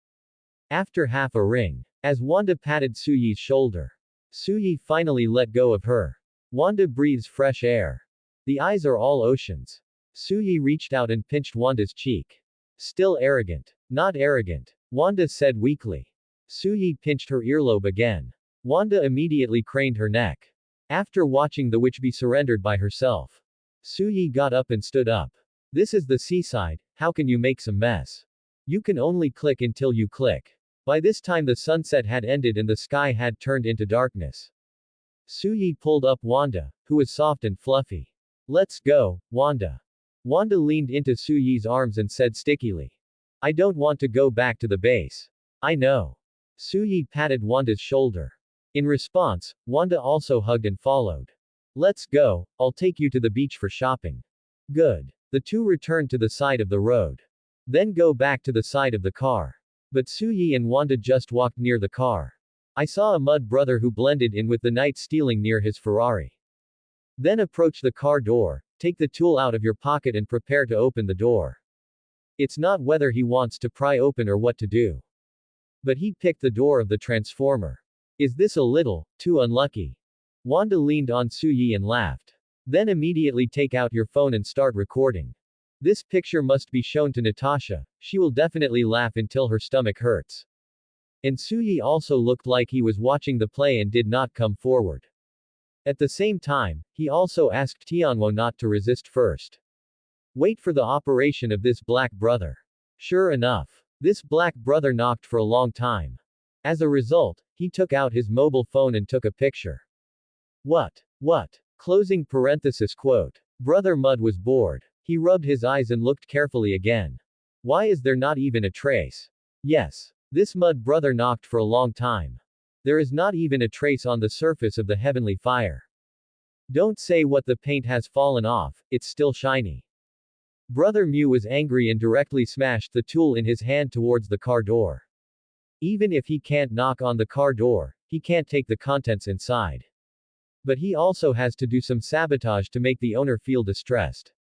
A: After half a ring. As Wanda patted Su Yi's shoulder. Su Yi finally let go of her. Wanda breathes fresh air. The eyes are all oceans. Su Yi reached out and pinched Wanda's cheek. Still arrogant. Not arrogant. Wanda said weakly. Su Yi pinched her earlobe again. Wanda immediately craned her neck. After watching the witch be surrendered by herself. Su Yi got up and stood up. This is the seaside, how can you make some mess? You can only click until you click. By this time the sunset had ended and the sky had turned into darkness. Su Yi pulled up Wanda, who was soft and fluffy. Let's go, Wanda. Wanda leaned into Su Yi's arms and said stickily. I don't want to go back to the base. I know. Su Yi patted Wanda's shoulder. In response, Wanda also hugged and followed. Let's go, I'll take you to the beach for shopping. Good. The two returned to the side of the road. Then go back to the side of the car. But Su Yi and Wanda just walked near the car. I saw a mud brother who blended in with the night stealing near his Ferrari. Then approach the car door, take the tool out of your pocket and prepare to open the door. It's not whether he wants to pry open or what to do. But he picked the door of the transformer. Is this a little too unlucky? Wanda leaned on Suyi and laughed. Then immediately take out your phone and start recording. This picture must be shown to Natasha, she will definitely laugh until her stomach hurts. And Suyi also looked like he was watching the play and did not come forward. At the same time, he also asked Tianwo not to resist first. Wait for the operation of this black brother. Sure enough, this black brother knocked for a long time. As a result, he took out his mobile phone and took a picture. What? Closing parenthesis quote. Brother Mud was bored. He rubbed his eyes and looked carefully again. Why is there not even a trace? Yes. This Mud brother knocked for a long time. There is not even a trace on the surface of the heavenly fire. Don't say what the paint has fallen off, it's still shiny. Brother Mew was angry and directly smashed the tool in his hand towards the car door. Even if he can't knock on the car door, he can't take the contents inside. But he also has to do some sabotage to make the owner feel distressed.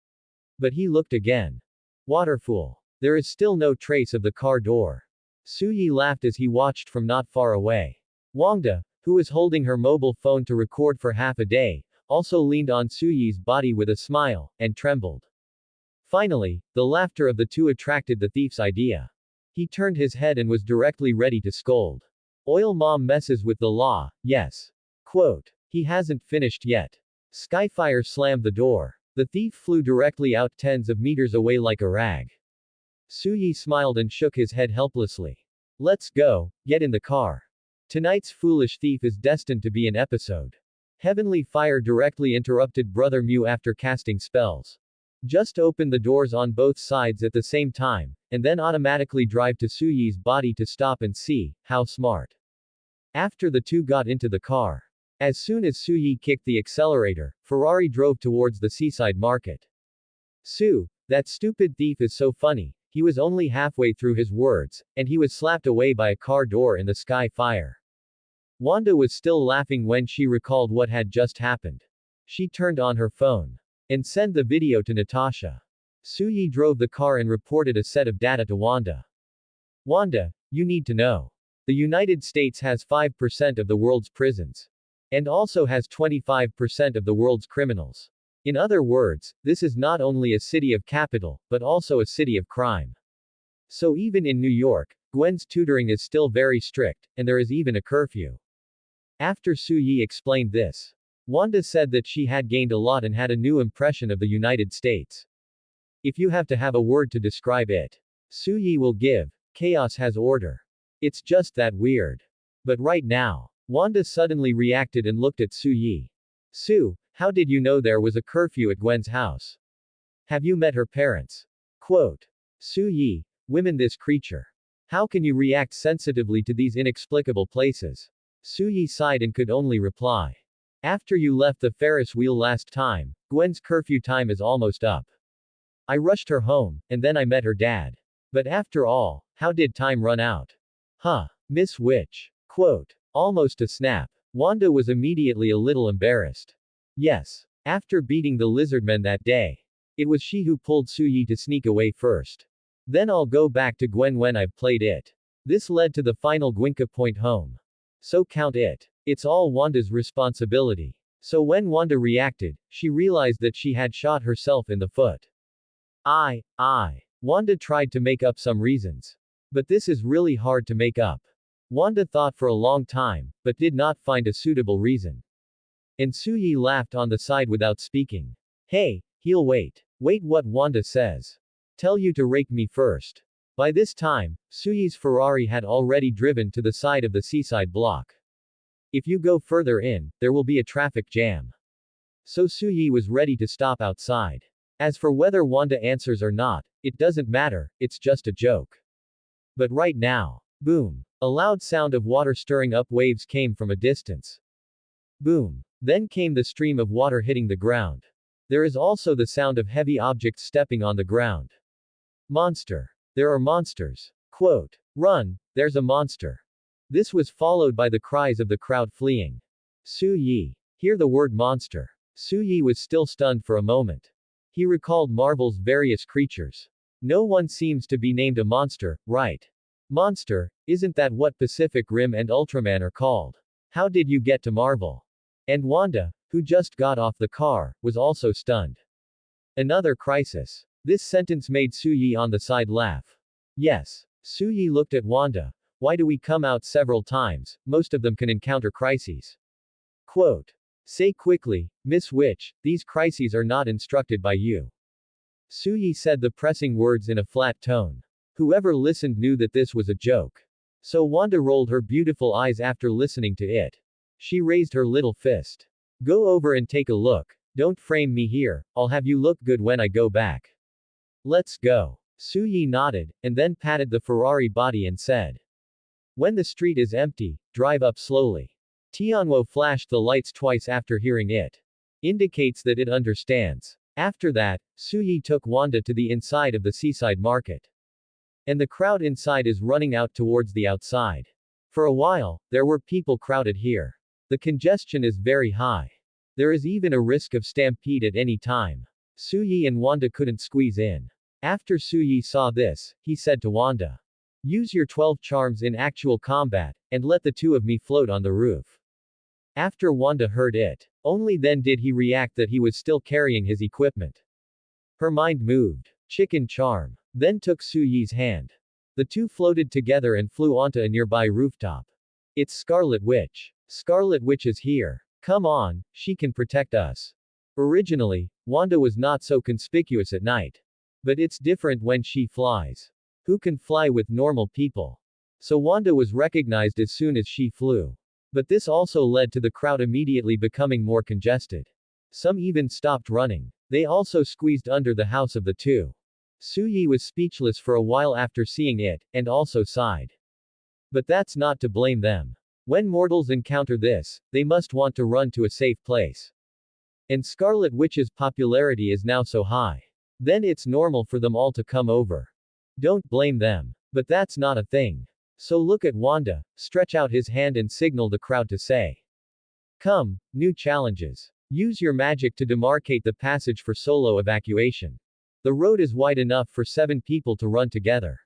A: But he looked again. Waterfall. There is still no trace of the car door. Suyi laughed as he watched from not far away. Wanda, who was holding her mobile phone to record for half a day, also leaned on Suyi's body with a smile, and trembled. Finally, the laughter of the two attracted the thief's idea. He turned his head and was directly ready to scold. Oil mom messes with the law, yes. Quote. He hasn't finished yet. Skyfire slammed the door. The thief flew directly out tens of meters away like a rag. Suyi smiled and shook his head helplessly. Let's go, get in the car. Tonight's foolish thief is destined to be an episode. Heavenly fire directly interrupted Brother Mew after casting spells. Just open the doors on both sides at the same time, and then automatically drive to Suyi's body to stop and see, how smart. After the two got into the car. As soon as Suyi kicked the accelerator, Ferrari drove towards the seaside market. That stupid thief is so funny, he was only halfway through his words, and he was slapped away by a car door in the sky fire. Wanda was still laughing when she recalled what had just happened. She turned on her phone. And sent the video to Natasha. Suyi drove the car and reported a set of data to Wanda. Wanda, you need to know. The United States has 5% of the world's prisons. And also has 25% of the world's criminals. In other words, this is not only a city of capital, but also a city of crime. So even in New York, Gwen's tutoring is still very strict, and there is even a curfew. After Suyi explained this, Wanda said that she had gained a lot and had a new impression of the United States. If you have to have a word to describe it, Suyi will give, chaos has order. It's just that weird. But right now, Wanda suddenly reacted and looked at Suyi. How did you know there was a curfew at Gwen's house? Have you met her parents? Quote. Suyi, women this creature. How can you react sensitively to these inexplicable places? Suyi sighed and could only reply. After you left the Ferris wheel last time, Gwen's curfew time is almost up. I rushed her home, and then I met her dad. But after all, how did time run out? Miss Witch. Quote. Almost a snap. Wanda was immediately a little embarrassed. Yes. After beating the lizardmen that day. It was she who pulled Suyi to sneak away first. Then I'll go back to Gwen when I've played it. This led to the final Gwinka point home. So count it. It's all Wanda's responsibility. So when Wanda reacted, she realized that she had shot herself in the foot. Wanda tried to make up some reasons. But this is really hard to make up. Wanda thought for a long time, but did not find a suitable reason. And Suyi laughed on the side without speaking. Hey, he'll wait. Wait what Wanda says. Tell you to rake me first. By this time, Suyi's Ferrari had already driven to the side of the seaside block. If you go further in, there will be a traffic jam. So Suyi was ready to stop outside. As for whether Wanda answers or not, it doesn't matter, it's just a joke. But right now, boom. A loud sound of water stirring up waves came from a distance. Boom. Then came the stream of water hitting the ground. There is also the sound of heavy objects stepping on the ground. Monster. There are monsters. Quote. Run, there's a monster. This was followed by the cries of the crowd fleeing. Suyi. Hear the word monster. Suyi was still stunned for a moment. He recalled Marvel's various creatures. No one seems to be named a monster, right? Monster, isn't that what Pacific Rim and Ultraman are called? How did you get to Marvel? And Wanda, who just got off the car, was also stunned. Another crisis. This sentence made Suyi on the side laugh. Yes. Suyi looked at Wanda. Why do we come out several times? Most of them can encounter crises. Quote. Say quickly, Miss Witch, these crises are not instructed by you. Suyi said the pressing words in a flat tone. Whoever listened knew that this was a joke. So Wanda rolled her beautiful eyes after listening to it. She raised her little fist. Go over and take a look. Don't frame me here, I'll have you look good when I go back. Let's go. Suyi nodded, and then patted the Ferrari body and said. When the street is empty, drive up slowly. Tianwo flashed the lights twice after hearing it. Indicates that it understands. After that, Suyi took Wanda to the inside of the seaside market. And the crowd inside is running out towards the outside. For a while, there were people crowded here. The congestion is very high. There is even a risk of stampede at any time. Suyi and Wanda couldn't squeeze in. After Suyi saw this, he said to Wanda. Use your 12 charms in actual combat, and let the two of me float on the roof. After Wanda heard it, only then did he react that he was still carrying his equipment. Her mind moved. Chicken charm. Then took Suyi's hand. The two floated together and flew onto a nearby rooftop. It's Scarlet Witch. Scarlet Witch is here. Come on, she can protect us. Originally, Wanda was not so conspicuous at night. But it's different when she flies. Who can fly with normal people? So Wanda was recognized as soon as she flew. But this also led to the crowd immediately becoming more congested. Some even stopped running. They also squeezed under the house of the two. Suyi was speechless for a while after seeing it, and also sighed. But that's not to blame them. When mortals encounter this, they must want to run to a safe place. And Scarlet Witch's popularity is now so high. Then it's normal for them all to come over. Don't blame them. But that's not a thing. So look at Wanda, stretch out his hand and signal the crowd to say. Come, new challenges. Use your magic to demarcate the passage for solo evacuation. The road is wide enough for 7 people to run together.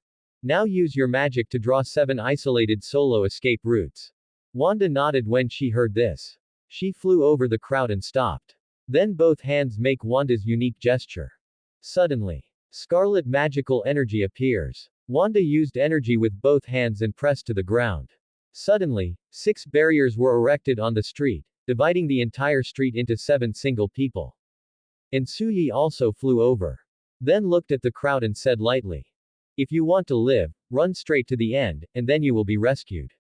A: Now use your magic to draw 7 isolated solo escape routes. Wanda nodded when she heard this. She flew over the crowd and stopped. Then both hands make Wanda's unique gesture. Suddenly, scarlet magical energy appears. Wanda used energy with both hands and pressed to the ground. Suddenly, 6 barriers were erected on the street, dividing the entire street into 7 single people. And Suyi also flew over. Then looked at the crowd and said lightly. If you want to live, run straight to the end, and then you will be rescued.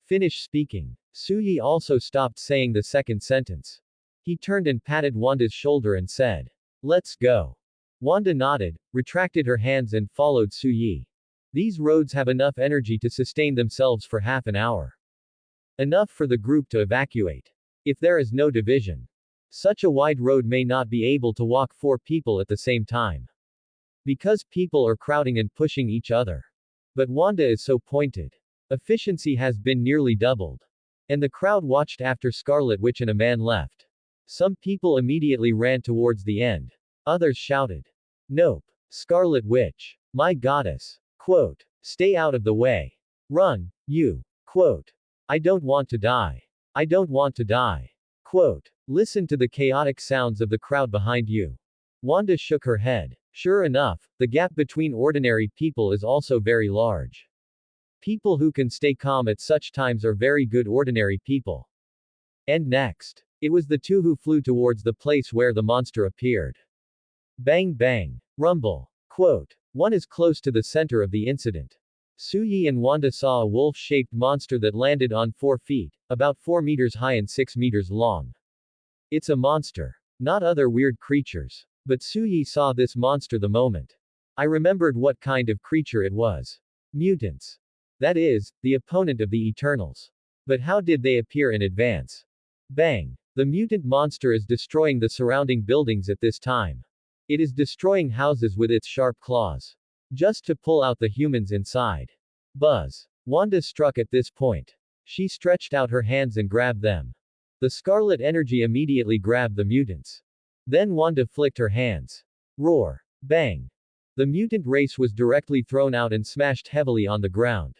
A: Finish speaking. Suyi also stopped saying the second sentence. He turned and patted Wanda's shoulder and said. Let's go. Wanda nodded, retracted her hands and followed Suyi. These roads have enough energy to sustain themselves for half an hour. Enough for the group to evacuate. If there is no division. Such a wide road may not be able to walk 4 people at the same time. Because people are crowding and pushing each other. But Wanda is so pointed. Efficiency has been nearly doubled. And the crowd watched after Scarlet Witch and a man left. Some people immediately ran towards the end. Others shouted. Nope. Scarlet Witch. My goddess. Quote. Stay out of the way. Run, you. Quote. I don't want to die. I don't want to die. Quote. Listen to the chaotic sounds of the crowd behind you. Wanda shook her head. Sure enough, the gap between ordinary people is also very large. People who can stay calm at such times are very good ordinary people. And next. It was the two who flew towards the place where the monster appeared. Bang bang. Rumble. Quote. One is close to the center of the incident. Suyi and Wanda saw a wolf-shaped monster that landed on 4 feet, about 4 meters high and 6 meters long. It's a monster. Not other weird creatures. But Suyi saw this monster the moment. I remembered what kind of creature it was. Mutants. That is, the opponent of the Eternals. But how did they appear in advance? Bang. The mutant monster is destroying the surrounding buildings at this time. It is destroying houses with its sharp claws. Just to pull out the humans inside. Buzz. Wanda struck at this point. She stretched out her hands and grabbed them. The scarlet energy immediately grabbed the mutants. Then Wanda flicked her hands. Roar. Bang. The mutant race was directly thrown out and smashed heavily on the ground.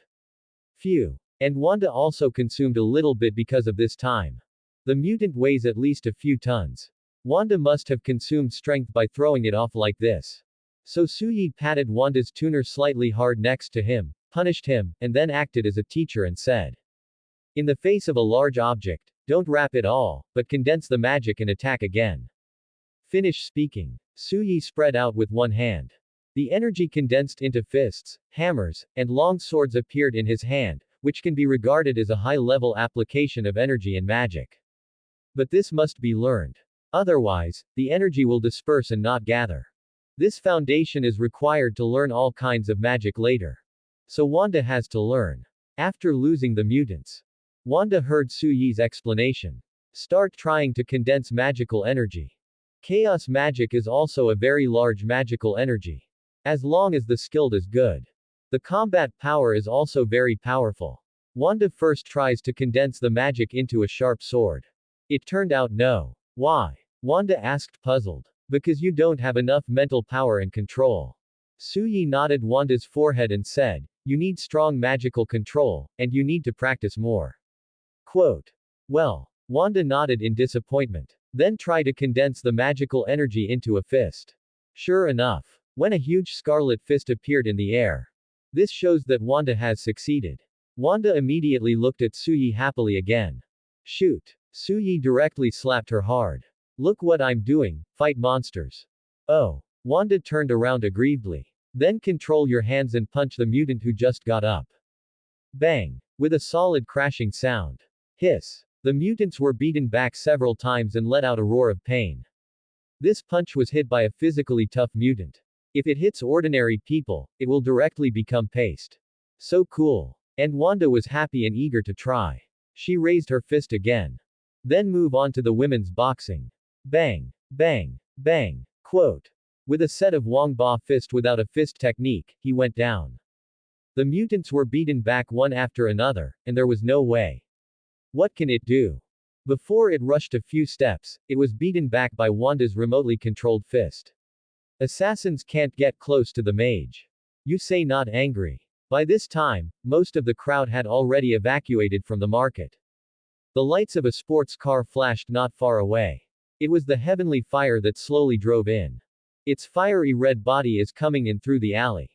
A: Phew. And Wanda also consumed a little bit because of this time. The mutant weighs at least a few tons. Wanda must have consumed strength by throwing it off like this. So Suyi patted Wanda's tuner slightly hard next to him, punished him, and then acted as a teacher and said, in the face of a large object, don't wrap it all, but condense the magic and attack again. Finish speaking. Suyi spread out with one hand. The energy condensed into fists, hammers, and long swords appeared in his hand, which can be regarded as a high-level application of energy and magic. But this must be learned. Otherwise, the energy will disperse and not gather. This foundation is required to learn all kinds of magic later. So Wanda has to learn. After losing the mutants, Wanda heard Suyi's explanation. Start trying to condense magical energy. Chaos magic is also a very large magical energy. As long as the skilled is good. The combat power is also very powerful. Wanda first tries to condense the magic into a sharp sword. It turned out no. Why? Wanda asked puzzled. Because you don't have enough mental power and control. Suyi nodded Wanda's forehead and said, you need strong magical control, and you need to practice more. Quote. Well. Wanda nodded in disappointment. Then try to condense the magical energy into a fist. Sure enough. When a huge scarlet fist appeared in the air. This shows that Wanda has succeeded. Wanda immediately looked at Suyi happily again. Shoot. Suyi directly slapped her hard. Look what I'm doing, fight monsters. Oh. Wanda turned around aggrievedly. Then control your hands and punch the mutant who just got up. Bang. With a solid crashing sound. Hiss. The mutants were beaten back several times and let out a roar of pain. This punch was hit by a physically tough mutant. If it hits ordinary people, it will directly become paste. So cool. And Wanda was happy and eager to try. She raised her fist again. Then move on to the women's boxing. Bang. Bang. Bang. Quote. With a set of Wong Ba fist without a fist technique, he went down. The mutants were beaten back one after another, and there was no way. What can it do? Before it rushed a few steps, it was beaten back by Wanda's remotely controlled fist. Assassins can't get close to the mage. You say not angry. By this time, most of the crowd had already evacuated from the market. The lights of a sports car flashed not far away. It was the heavenly fire that slowly drove in. Its fiery red body is coming in through the alley.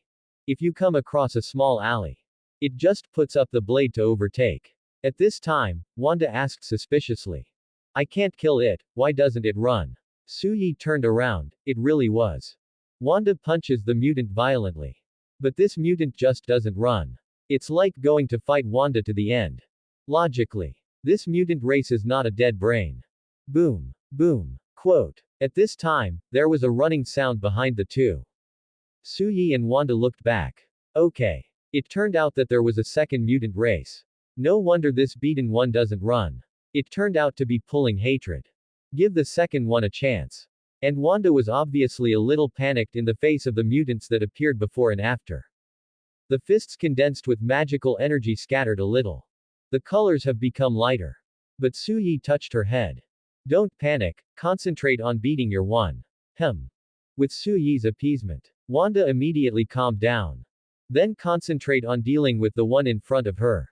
A: If you come across a small alley, it just puts up the blade to overtake. At this time, Wanda asked suspiciously. I can't kill it, why doesn't it run? Suyi turned around, it really was. Wanda punches the mutant violently. But this mutant just doesn't run. It's like going to fight Wanda to the end. Logically. This mutant race is not a dead brain. Boom. Boom. Quote. At this time, there was a running sound behind the two. Suyi and Wanda looked back. Okay. It turned out that there was a second mutant race. No wonder this beaten one doesn't run. It turned out to be pulling hatred. Give the second one a chance. And Wanda was obviously a little panicked in the face of the mutants that appeared before and after. The fists condensed with magical energy scattered a little. The colors have become lighter. But Suyi touched her head. Don't panic, concentrate on beating your one. With Suyi's appeasement, Wanda immediately calmed down. Then concentrate on dealing with the one in front of her.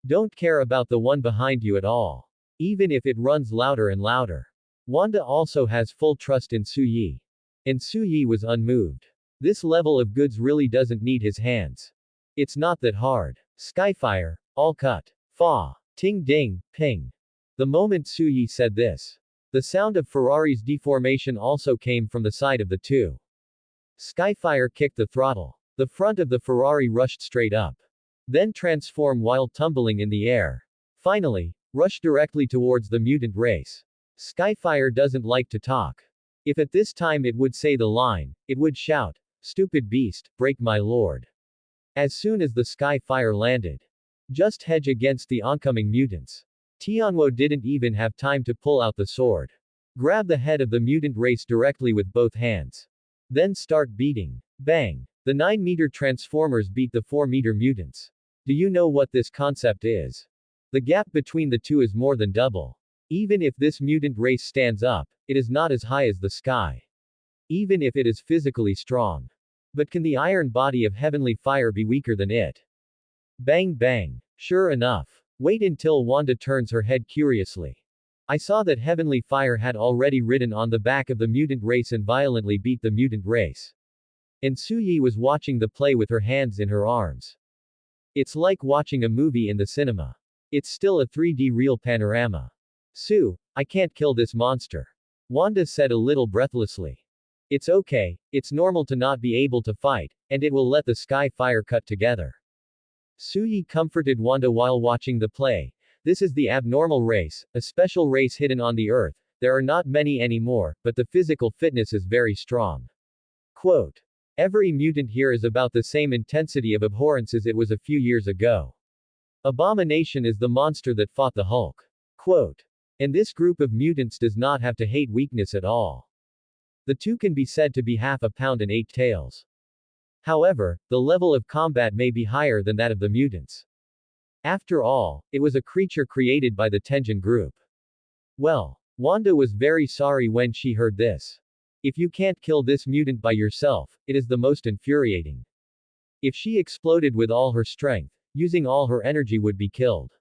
A: Don't care about the one behind you at all. Even if it runs louder and louder. Wanda also has full trust in Suyi. And Suyi was unmoved. This level of goods really doesn't need his hands. It's not that hard. Skyfire, all cut. Fa. Ting ding, ping. The moment Suyi said this, the sound of Ferrari's deformation also came from the side of the two. Skyfire kicked the throttle. The front of the Ferrari rushed straight up. Then transform while tumbling in the air. Finally, rush directly towards the mutant race. Skyfire doesn't like to talk. If at this time it would say the line, it would shout, "Stupid beast, break my lord." As soon as the Skyfire landed. Just hedge against the oncoming mutants. Tianwo didn't even have time to pull out the sword. Grab the head of the mutant race directly with both hands. Then start beating. Bang. The 9-meter transformers beat the 4-meter mutants. Do you know what this concept is? The gap between the two is more than double. Even if this mutant race stands up, it is not as high as the sky. Even if it is physically strong. But can the iron body of heavenly fire be weaker than it? Bang bang. Sure enough. Wait until Wanda turns her head curiously. I saw that heavenly fire had already ridden on the back of the mutant race and violently beat the mutant race. And Suyi was watching the play with her hands in her arms. It's like watching a movie in the cinema. It's still a 3D real panorama. Sue, I can't kill this monster. Wanda said a little breathlessly. It's okay, it's normal to not be able to fight, and it will let the sky fire cut together. Suyi comforted Wanda while watching the play. This is the abnormal race, a special race hidden on the earth. There are not many anymore, but the physical fitness is very strong. Quote. Every mutant here is about the same intensity of abhorrence as it was a few years ago. Abomination is the monster that fought the Hulk. Quote. And this group of mutants does not have to hate weakness at all. The two can be said to be half a pound and 8 tails. However, the level of combat may be higher than that of the mutants. After all, it was a creature created by the Tenjin group. Well, Wanda was very sorry when she heard this. If you can't kill this mutant by yourself, it is the most infuriating. If she exploded with all her strength, using all her energy would be killed.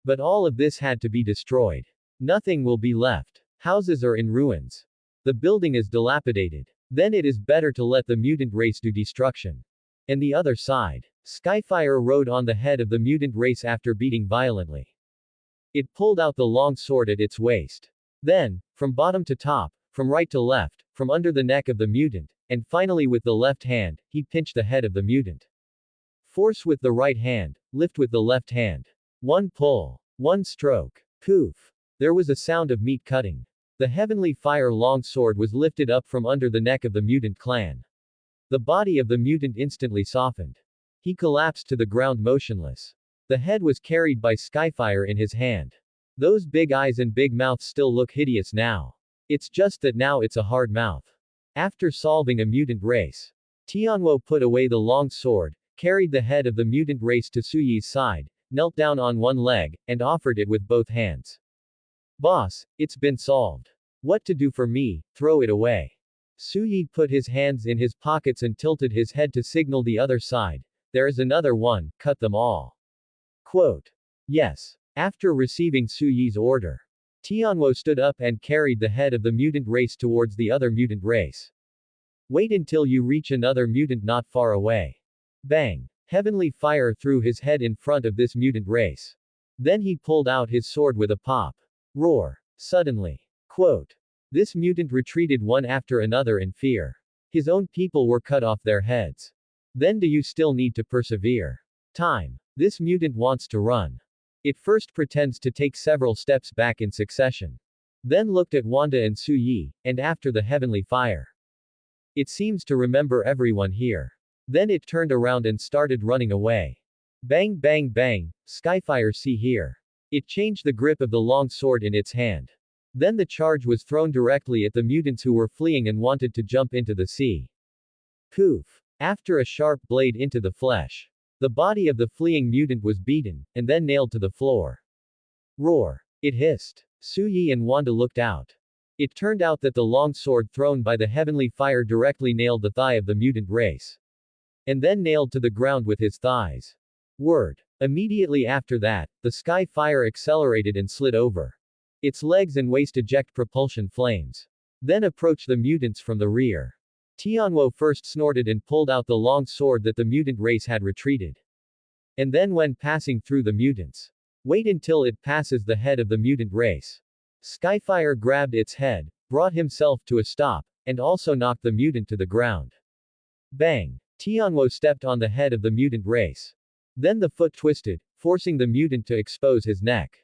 A: But all of this had to be destroyed. Nothing will be left. Houses are in ruins. The building is dilapidated. Then it is better to let the mutant race do destruction. And the other side. Skyfire rode on the head of the mutant race after beating violently. It pulled out the long sword at its waist. Then, from bottom to top, from right to left, from under the neck of the mutant, and finally with the left hand, he pinched the head of the mutant. Force with the right hand, lift with the left hand. One pull. One stroke. Poof. There was a sound of meat cutting. The heavenly fire long sword was lifted up from under the neck of the mutant clan. The body of the mutant instantly softened. He collapsed to the ground motionless. The head was carried by Skyfire in his hand. Those big eyes and big mouth still look hideous now. It's just that now it's a hard mouth. After solving a mutant race, Tianwo put away the long sword, carried the head of the mutant race to Suyi's side, knelt down on one leg, and offered it with both hands. Boss, it's been solved. What to do for me? Throw it away. Suyi put his hands in his pockets and tilted his head to signal the other side. There is another one, cut them all. Quote. Yes. After receiving Suyi's order, Tianwo stood up and carried the head of the mutant race towards the other mutant race. Wait until you reach another mutant not far away. Bang. Heavenly fire threw his head in front of this mutant race. Then he pulled out his sword with a pop. Roar. Suddenly. Quote. This mutant retreated one after another in fear. His own people were cut off their heads. Then do you still need to persevere? Time. This mutant wants to run. It first pretends to take several steps back in succession. Then looked at Wanda and Suyi, and after the heavenly fire. It seems to remember everyone here. Then it turned around and started running away. Bang bang bang, Skyfire see here. It changed the grip of the long sword in its hand. Then the charge was thrown directly at the mutants who were fleeing and wanted to jump into the sea. Poof. After a sharp blade into the flesh. The body of the fleeing mutant was beaten, and then nailed to the floor. Roar. It hissed. Suyi and Wanda looked out. It turned out that the long sword thrown by the heavenly fire directly nailed the thigh of the mutant race. And then nailed to the ground with his thighs. Word. Immediately after that, the sky fire accelerated and slid over. Its legs and waist eject propulsion flames. Then approach the mutants from the rear. Tianwo first snorted and pulled out the long sword that the mutant race had retreated. And then when passing through the mutants. Wait until it passes the head of the mutant race. Skyfire grabbed its head, brought himself to a stop, and also knocked the mutant to the ground. Bang! Tianwo stepped on the head of the mutant race. Then the foot twisted, forcing the mutant to expose his neck.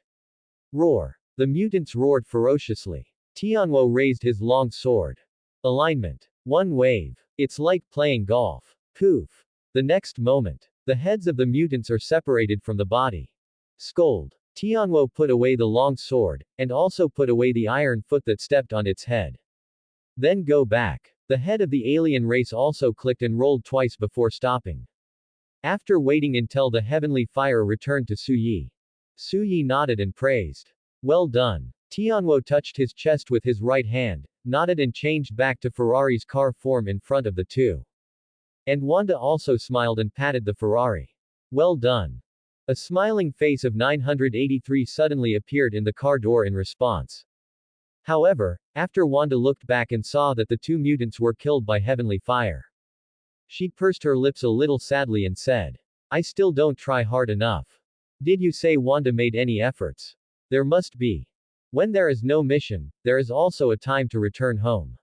A: Roar! The mutants roared ferociously. Tianwo raised his long sword. Alignment. One wave. It's like playing golf. Poof. The next moment. The heads of the mutants are separated from the body. Scold. Tianwo put away the long sword, and also put away the iron foot that stepped on its head. Then go back. The head of the alien race also clicked and rolled twice before stopping. After waiting until the heavenly fire returned to Suyi. Suyi nodded and praised. Well done. Tianwo touched his chest with his right hand, nodded and changed back to Ferrari's car form in front of the two. And Wanda also smiled and patted the Ferrari. Well done. A smiling face of 983 suddenly appeared in the car door in response. However, after Wanda looked back and saw that the two mutants were killed by heavenly fire, she pursed her lips a little sadly and said, I still don't try hard enough. Did you say Wanda made any efforts? There must be. When there is no mission, there is also a time to return home.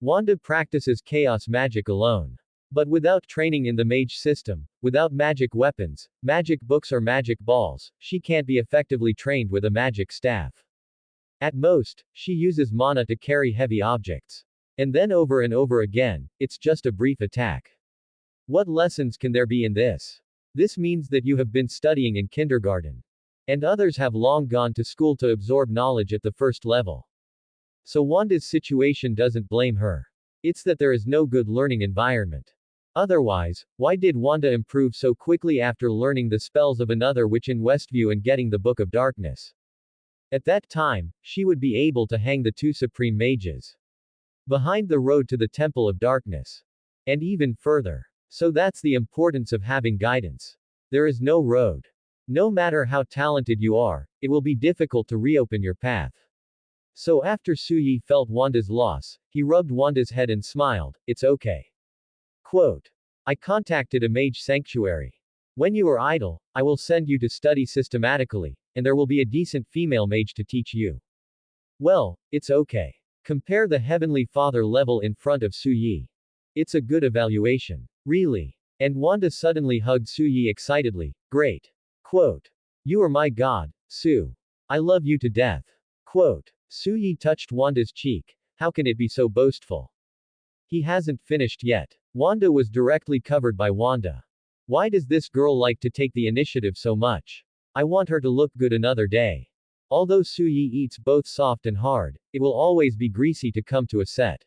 A: Wanda practices chaos magic alone. But without training in the mage system, without magic weapons, magic books or magic balls, she can't be effectively trained with a magic staff. At most, she uses mana to carry heavy objects. And then over and over again, it's just a brief attack. What lessons can there be in this? This means that you have been studying in kindergarten. And others have long gone to school to absorb knowledge at the first level. So Wanda's situation doesn't blame her. It's that there is no good learning environment. Otherwise, why did Wanda improve so quickly after learning the spells of another witch in Westview and getting the Book of Darkness? At that time, she would be able to hang the two supreme mages behind the road to the Temple of Darkness. And even further. So that's the importance of having guidance. There is no road. No matter how talented you are, it will be difficult to reopen your path. So after Suyi felt Wanda's loss, he rubbed Wanda's head and smiled, it's okay. Quote. I contacted a mage sanctuary. When you are idle, I will send you to study systematically, and there will be a decent female mage to teach you. Well, it's okay. Compare the Heavenly Father level in front of Suyi. It's a good evaluation. Really. And Wanda suddenly hugged Suyi excitedly, great. Quote. You are my god, Su. I love you to death. Quote. Suyi touched Wanda's cheek. How can it be so boastful? He hasn't finished yet. Wanda was directly covered by Wanda. Why does this girl like to take the initiative so much? I want her to look good another day. Although Suyi eats both soft and hard, it will always be greasy to come to a set.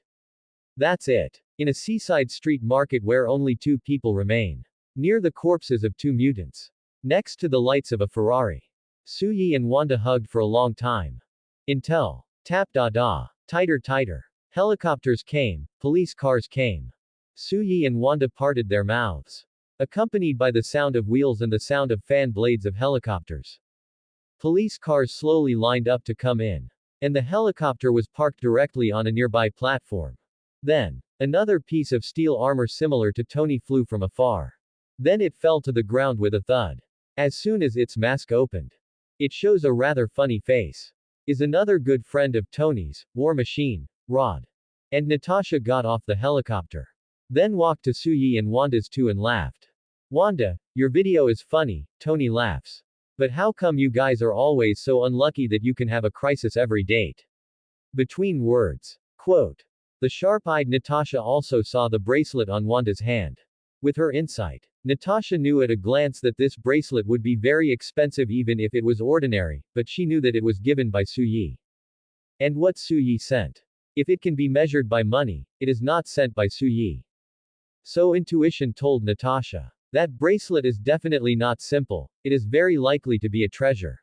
A: That's it. In a seaside street market where only two people remain. Near the corpses of two mutants. Next to the lights of a Ferrari. Suyi and Wanda hugged for a long time. Until. Tap da da. Tighter tighter. Helicopters came, police cars came. Suyi and Wanda parted their mouths. Accompanied by the sound of wheels and the sound of fan blades of helicopters. Police cars slowly lined up to come in. And the helicopter was parked directly on a nearby platform. Then, another piece of steel armor similar to Tony flew from afar. Then it fell to the ground with a thud. As soon as its mask opened. It shows a rather funny face. Is another good friend of Tony's, War Machine, Rod. And Natasha got off the helicopter. Then walked to Suyi and Wanda's too and laughed. Wanda, your video is funny, Tony laughs. But how come you guys are always so unlucky that you can have a crisis every date? Between words. Quote. The sharp-eyed Natasha also saw the bracelet on Wanda's hand. With her insight, Natasha knew at a glance that this bracelet would be very expensive even if it was ordinary, but she knew that it was given by Suyi. And what Suyi sent? If it can be measured by money, it is not sent by Suyi. So intuition told Natasha. That bracelet is definitely not simple, it is very likely to be a treasure.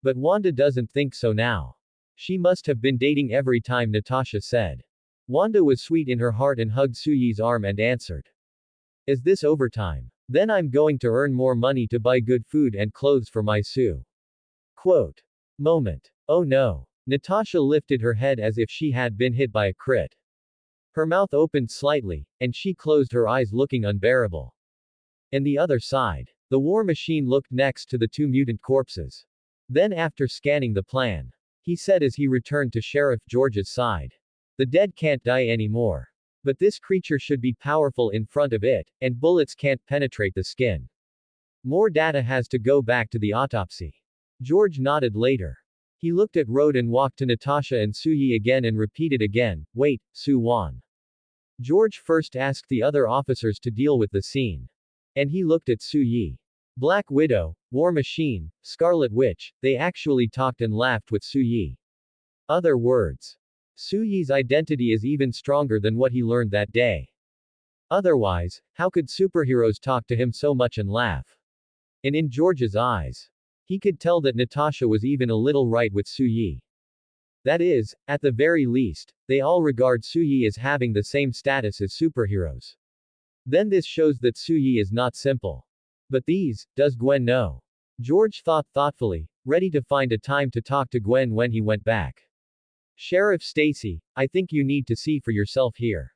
A: But Wanda doesn't think so now. She must have been dating every time, Natasha said. Wanda was sweet in her heart and hugged Suyi's arm and answered. Is this overtime? Then I'm going to earn more money to buy good food and clothes for my Su. Quote. Moment. Oh no. Natasha lifted her head as if she had been hit by a crit. Her mouth opened slightly, and she closed her eyes looking unbearable. And the other side. The war machine looked next to the two mutant corpses. Then after scanning the plan. He said as he returned to Sheriff George's side. The dead can't die anymore. But this creature should be powerful in front of it, and bullets can't penetrate the skin. More data has to go back to the autopsy. George nodded later. He looked at Rode and walked to Natasha and Suyi again and repeated again, wait, Su-wan. George first asked the other officers to deal with the scene. And he looked at Suyi. Black Widow, War Machine, Scarlet Witch, they actually talked and laughed with Suyi. Other words. Suyi's identity is even stronger than what he learned that day. Otherwise, how could superheroes talk to him so much and laugh? And in George's eyes, he could tell that Natasha was even a little right with Suyi. That is, at the very least, they all regard Suyi as having the same status as superheroes. Then this shows that Suyi is not simple. But these, does Gwen know? George thought thoughtfully, ready to find a time to talk to Gwen when he went back. Sheriff Stacy, I think you need to see for yourself here.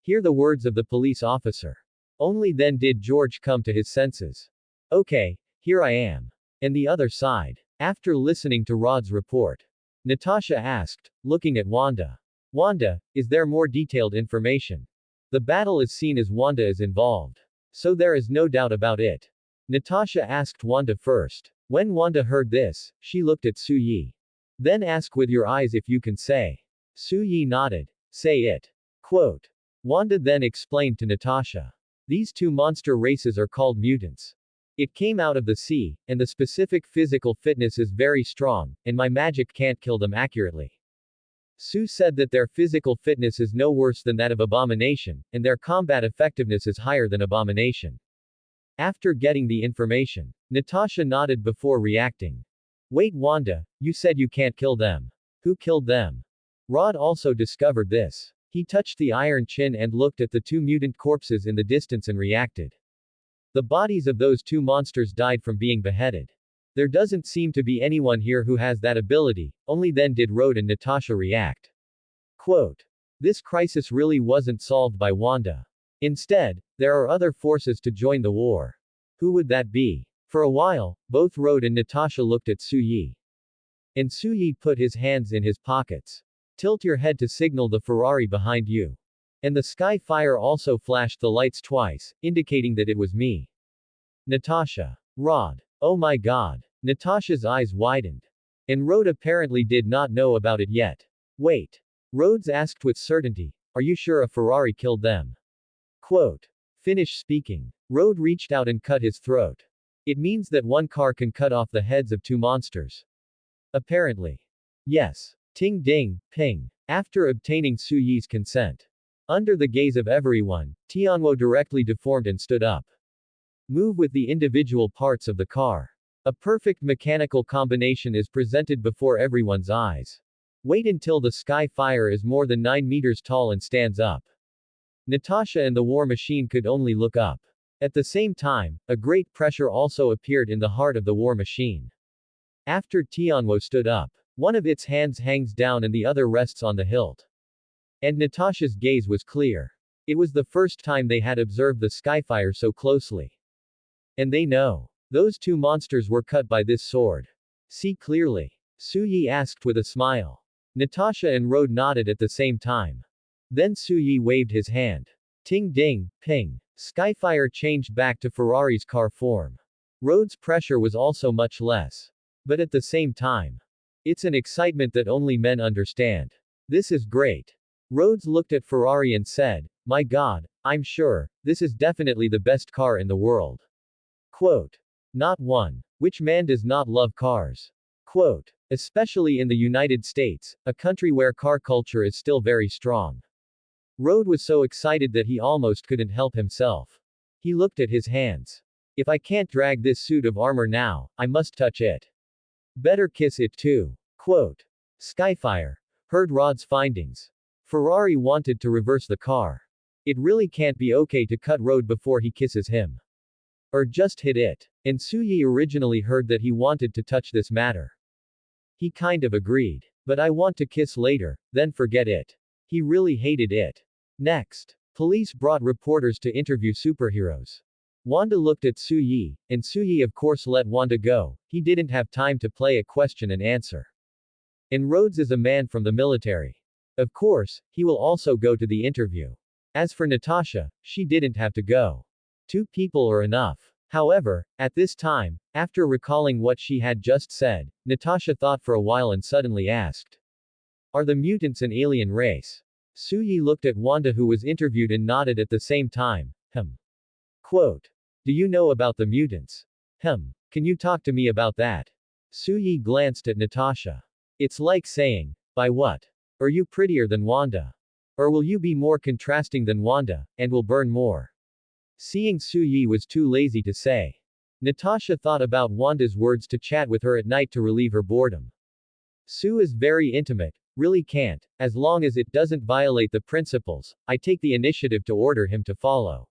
A: Hear the words of the police officer. Only then did George come to his senses. Okay, here I am. And the other side. After listening to Rod's report, Natasha asked, looking at Wanda. Wanda, is there more detailed information? The battle is seen as Wanda is involved. So there is no doubt about it. Natasha asked Wanda first. When Wanda heard this, she looked at Suyi. Then ask with your eyes if you can say. Suyi nodded. Say it. Quote. Wanda then explained to Natasha. These two monster races are called mutants. It came out of the sea, and the specific physical fitness is very strong, and my magic can't kill them accurately. Sue said that their physical fitness is no worse than that of Abomination, and their combat effectiveness is higher than Abomination. After getting the information, Natasha nodded before reacting. Wait, Wanda, you said you can't kill them. Who killed them? Rod also discovered this. He touched the iron chin and looked at the two mutant corpses in the distance and reacted. The bodies of those two monsters died from being beheaded. There doesn't seem to be anyone here who has that ability, only then did Rod and Natasha react. Quote. This crisis really wasn't solved by Wanda. Instead, there are other forces to join the war. Who would that be? For a while, both Rod and Natasha looked at Suyi. And Suyi put his hands in his pockets. Tilt your head to signal the Ferrari behind you. And the sky fire also flashed the lights twice, indicating that it was me. Natasha. Rod. Oh my god. Natasha's eyes widened. And Rod apparently did not know about it yet. Wait. Rhodes asked with certainty, are you sure a Ferrari killed them? Quote. Finish speaking. Rod reached out and cut his throat. It means that one car can cut off the heads of two monsters. Apparently. Yes. Ting ding, ping. After obtaining Suyi's consent. Under the gaze of everyone, Tianwo directly deformed and stood up. Move with the individual parts of the car. A perfect mechanical combination is presented before everyone's eyes. Wait until the sky fire is more than 9 meters tall and stands up. Natasha and the war machine could only look up. At the same time, a great pressure also appeared in the heart of the war machine. After Tianwo stood up, one of its hands hangs down and the other rests on the hilt. And Natasha's gaze was clear. It was the first time they had observed the skyfire so closely. And they know. Those two monsters were cut by this sword. See clearly. Suyi asked with a smile. Natasha and Rod nodded at the same time. Then Suyi waved his hand. Ting ding, ping. Skyfire changed back to Ferrari's car form. Rod's pressure was also much less. But at the same time, it's an excitement that only men understand. This is great. Rhodes looked at Ferrari and said, my god, I'm sure, this is definitely the best car in the world. Quote. Not one. Which man does not love cars? Quote. Especially in the United States, a country where car culture is still very strong. Rod was so excited that he almost couldn't help himself. He looked at his hands. If I can't drag this suit of armor now, I must touch it. Better kiss it too. Quote. Skyfire. Heard Rod's findings. Ferrari wanted to reverse the car. It really can't be okay to cut Rod before he kisses him. Or just hit it. And Suyi originally heard that he wanted to touch this matter. He kind of agreed. But I want to kiss later, then forget it. He really hated it. Next. Police brought reporters to interview superheroes. Wanda looked at Suyi, and Suyi of course let Wanda go. He didn't have time to play a question and answer. And Rhodes is a man from the military. Of course, he will also go to the interview. As for Natasha, she didn't have to go. 2 people are enough. However, at this time, after recalling what she had just said, Natasha thought for a while and suddenly asked. Are the mutants an alien race? Suyi looked at Wanda who was interviewed and nodded at the same time. Quote. Do you know about the mutants? Can you talk to me about that? Suyi glanced at Natasha. It's like saying, by what? Are you prettier than Wanda? Or will you be more contrasting than Wanda, and will burn more? Seeing Suyi was too lazy to say. Natasha thought about Wanda's words to chat with her at night to relieve her boredom. Sue is very intimate, really can't, as long as it doesn't violate the principles, I take the initiative to order him to follow.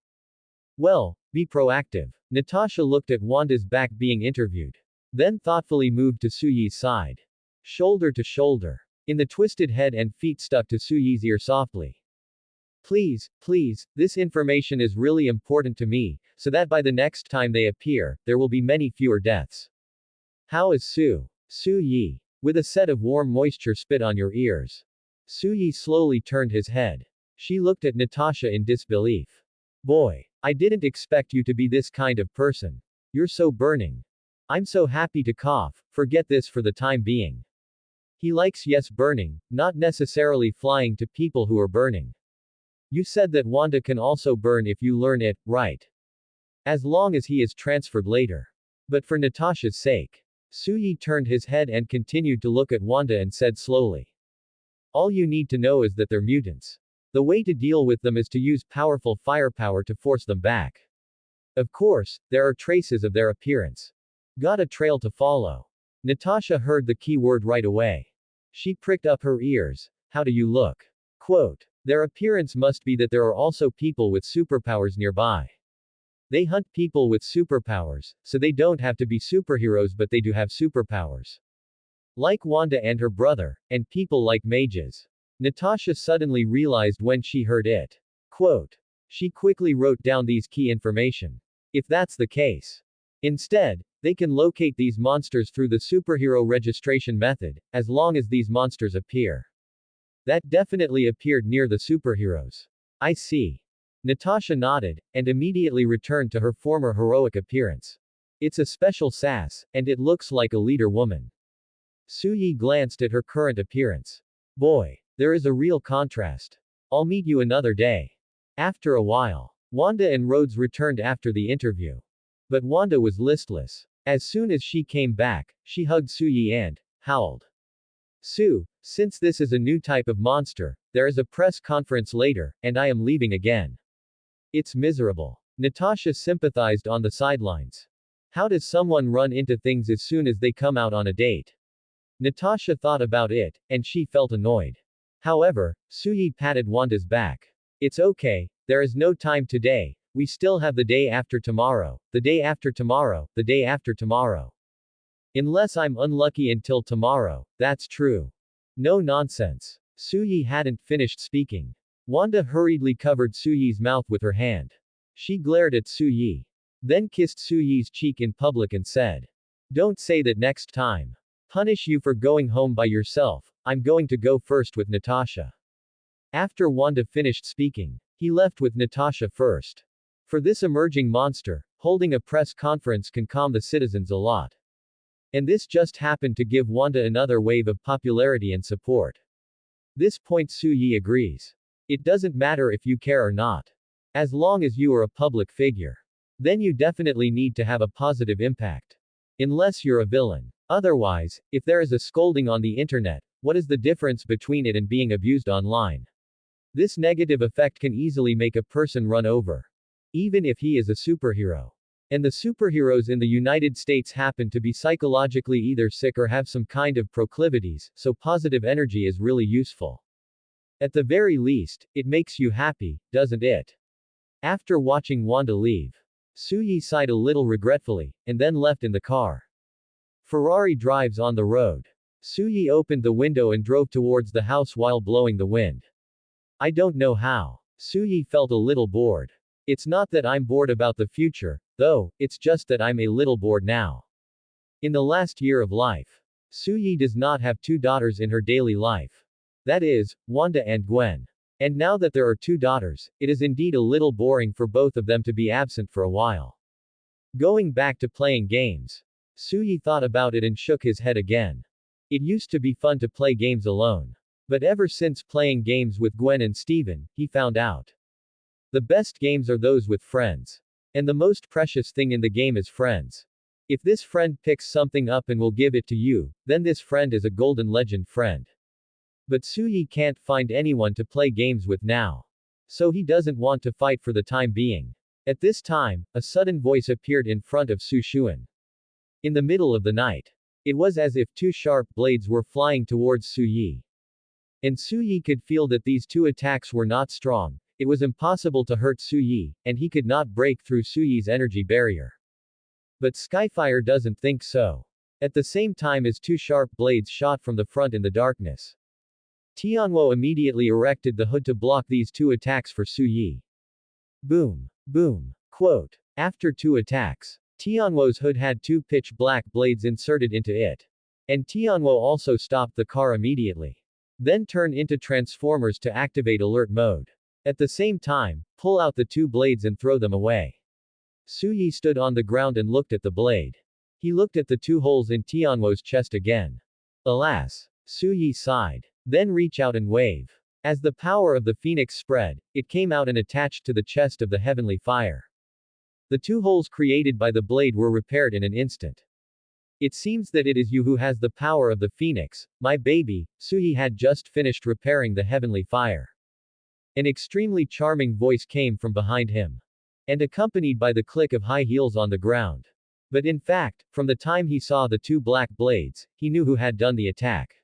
A: Well, be proactive. Natasha looked at Wanda's back being interviewed. Then thoughtfully moved to Suyi's side. Shoulder to shoulder. In the twisted head and feet stuck to Suyi's ear softly. Please, please, this information is really important to me, so that by the next time they appear, there will be many fewer deaths. How is Suyi? With a set of warm moisture spit on your ears. Suyi slowly turned his head. She looked at Natasha in disbelief. Boy, I didn't expect you to be this kind of person. You're so burning. I'm so happy to cough, forget this for the time being. He likes yes burning, not necessarily flying to people who are burning. You said that Wanda can also burn if you learn it, right? As long as he is transferred later. But for Natasha's sake. Suyi turned his head and continued to look at Wanda and said slowly. All you need to know is that they're mutants. The way to deal with them is to use powerful firepower to force them back. Of course, there are traces of their appearance. Got a trail to follow. Natasha heard the key word right away. She pricked up her ears. How do you look? Quote. Their appearance must be that there are also people with superpowers nearby. They hunt people with superpowers, so they don't have to be superheroes but they do have superpowers. Like Wanda and her brother, and people like mages. Natasha suddenly realized when she heard it. Quote. She quickly wrote down these key information. If that's the case. Instead, they can locate these monsters through the superhero registration method, as long as these monsters appear. That definitely appeared near the superheroes. I see. Natasha nodded, and immediately returned to her former heroic appearance. It's a special sass, and it looks like a leader woman. Suyi glanced at her current appearance. Boy, there is a real contrast. I'll meet you another day. After a while, Wanda and Rhodes returned after the interview. But Wanda was listless. As soon as she came back, she hugged Suyi and howled. Sue, since this is a new type of monster, there is a press conference later, and I am leaving again. It's miserable. Natasha sympathized on the sidelines. How does someone run into things as soon as they come out on a date? Natasha thought about it, and she felt annoyed. However, Suyi patted Wanda's back. It's okay, there is no time today, we still have the day after tomorrow, the day after tomorrow, the day after tomorrow. Unless I'm unlucky until tomorrow, that's true. No nonsense. Suyi hadn't finished speaking. Wanda hurriedly covered Suyi's mouth with her hand. She glared at Suyi. Then kissed Suyi's cheek in public and said. Don't say that next time. Punish you for going home by yourself, I'm going to go first with Natasha. After Wanda finished speaking, he left with Natasha first. For this emerging monster, holding a press conference can calm the citizens a lot. And this just happened to give Wanda another wave of popularity and support. This point Suyi agrees. It doesn't matter if you care or not. As long as you are a public figure. Then you definitely need to have a positive impact. Unless you're a villain. Otherwise, if there is a scolding on the internet, what is the difference between it and being abused online? This negative effect can easily make a person run over. Even if he is a superhero. And the superheroes in the United States happen to be psychologically either sick or have some kind of proclivities, so positive energy is really useful. At the very least, it makes you happy, doesn't it? After watching Wanda leave, Suyi sighed a little regretfully, and then left in the car. Ferrari drives on the road. Suyi opened the window and drove towards the house while blowing the wind. I don't know how. Suyi felt a little bored. It's not that I'm bored about the future, though, it's just that I'm a little bored now. In the last year of life, Suyi does not have two daughters in her daily life. That is, Wanda and Gwen. And now that there are two daughters, it is indeed a little boring for both of them to be absent for a while. Going back to playing games. Suyi thought about it and shook his head again. It used to be fun to play games alone. But ever since playing games with Gwen and Steven, he found out. The best games are those with friends. And the most precious thing in the game is friends. If this friend picks something up and will give it to you, then this friend is a golden legend friend. But Suyi can't find anyone to play games with now. So he doesn't want to fight for the time being. At this time, a sudden voice appeared in front of Su Xuan. In the middle of the night. It was as if two sharp blades were flying towards Suyi. And Suyi could feel that these two attacks were not strong. it was impossible to hurt Suyi, and he could not break through Suyi's energy barrier. But Skyfire doesn't think so. At the same time as two sharp blades shot from the front in the darkness. Tianwo immediately erected the hood to block these two attacks for Suyi. Boom. Boom. Quote. After two attacks, Tianwo's hood had two pitch black blades inserted into it. And Tianwo also stopped the car immediately. Then turn into transformers to activate alert mode. At the same time, pull out the two blades and throw them away. Suyi stood on the ground and looked at the blade. He looked at the two holes in Tianwo's chest again. Alas. Suyi sighed. Then reach out and wave. As the power of the phoenix spread, it came out and attached to the chest of the heavenly fire. The two holes created by the blade were repaired in an instant. It seems that it is you who has the power of the phoenix, my baby. Suyi had just finished repairing the heavenly fire. An extremely charming voice came from behind him. And accompanied by the click of high heels on the ground. But in fact, from the time he saw the two black blades, he knew who had done the attack.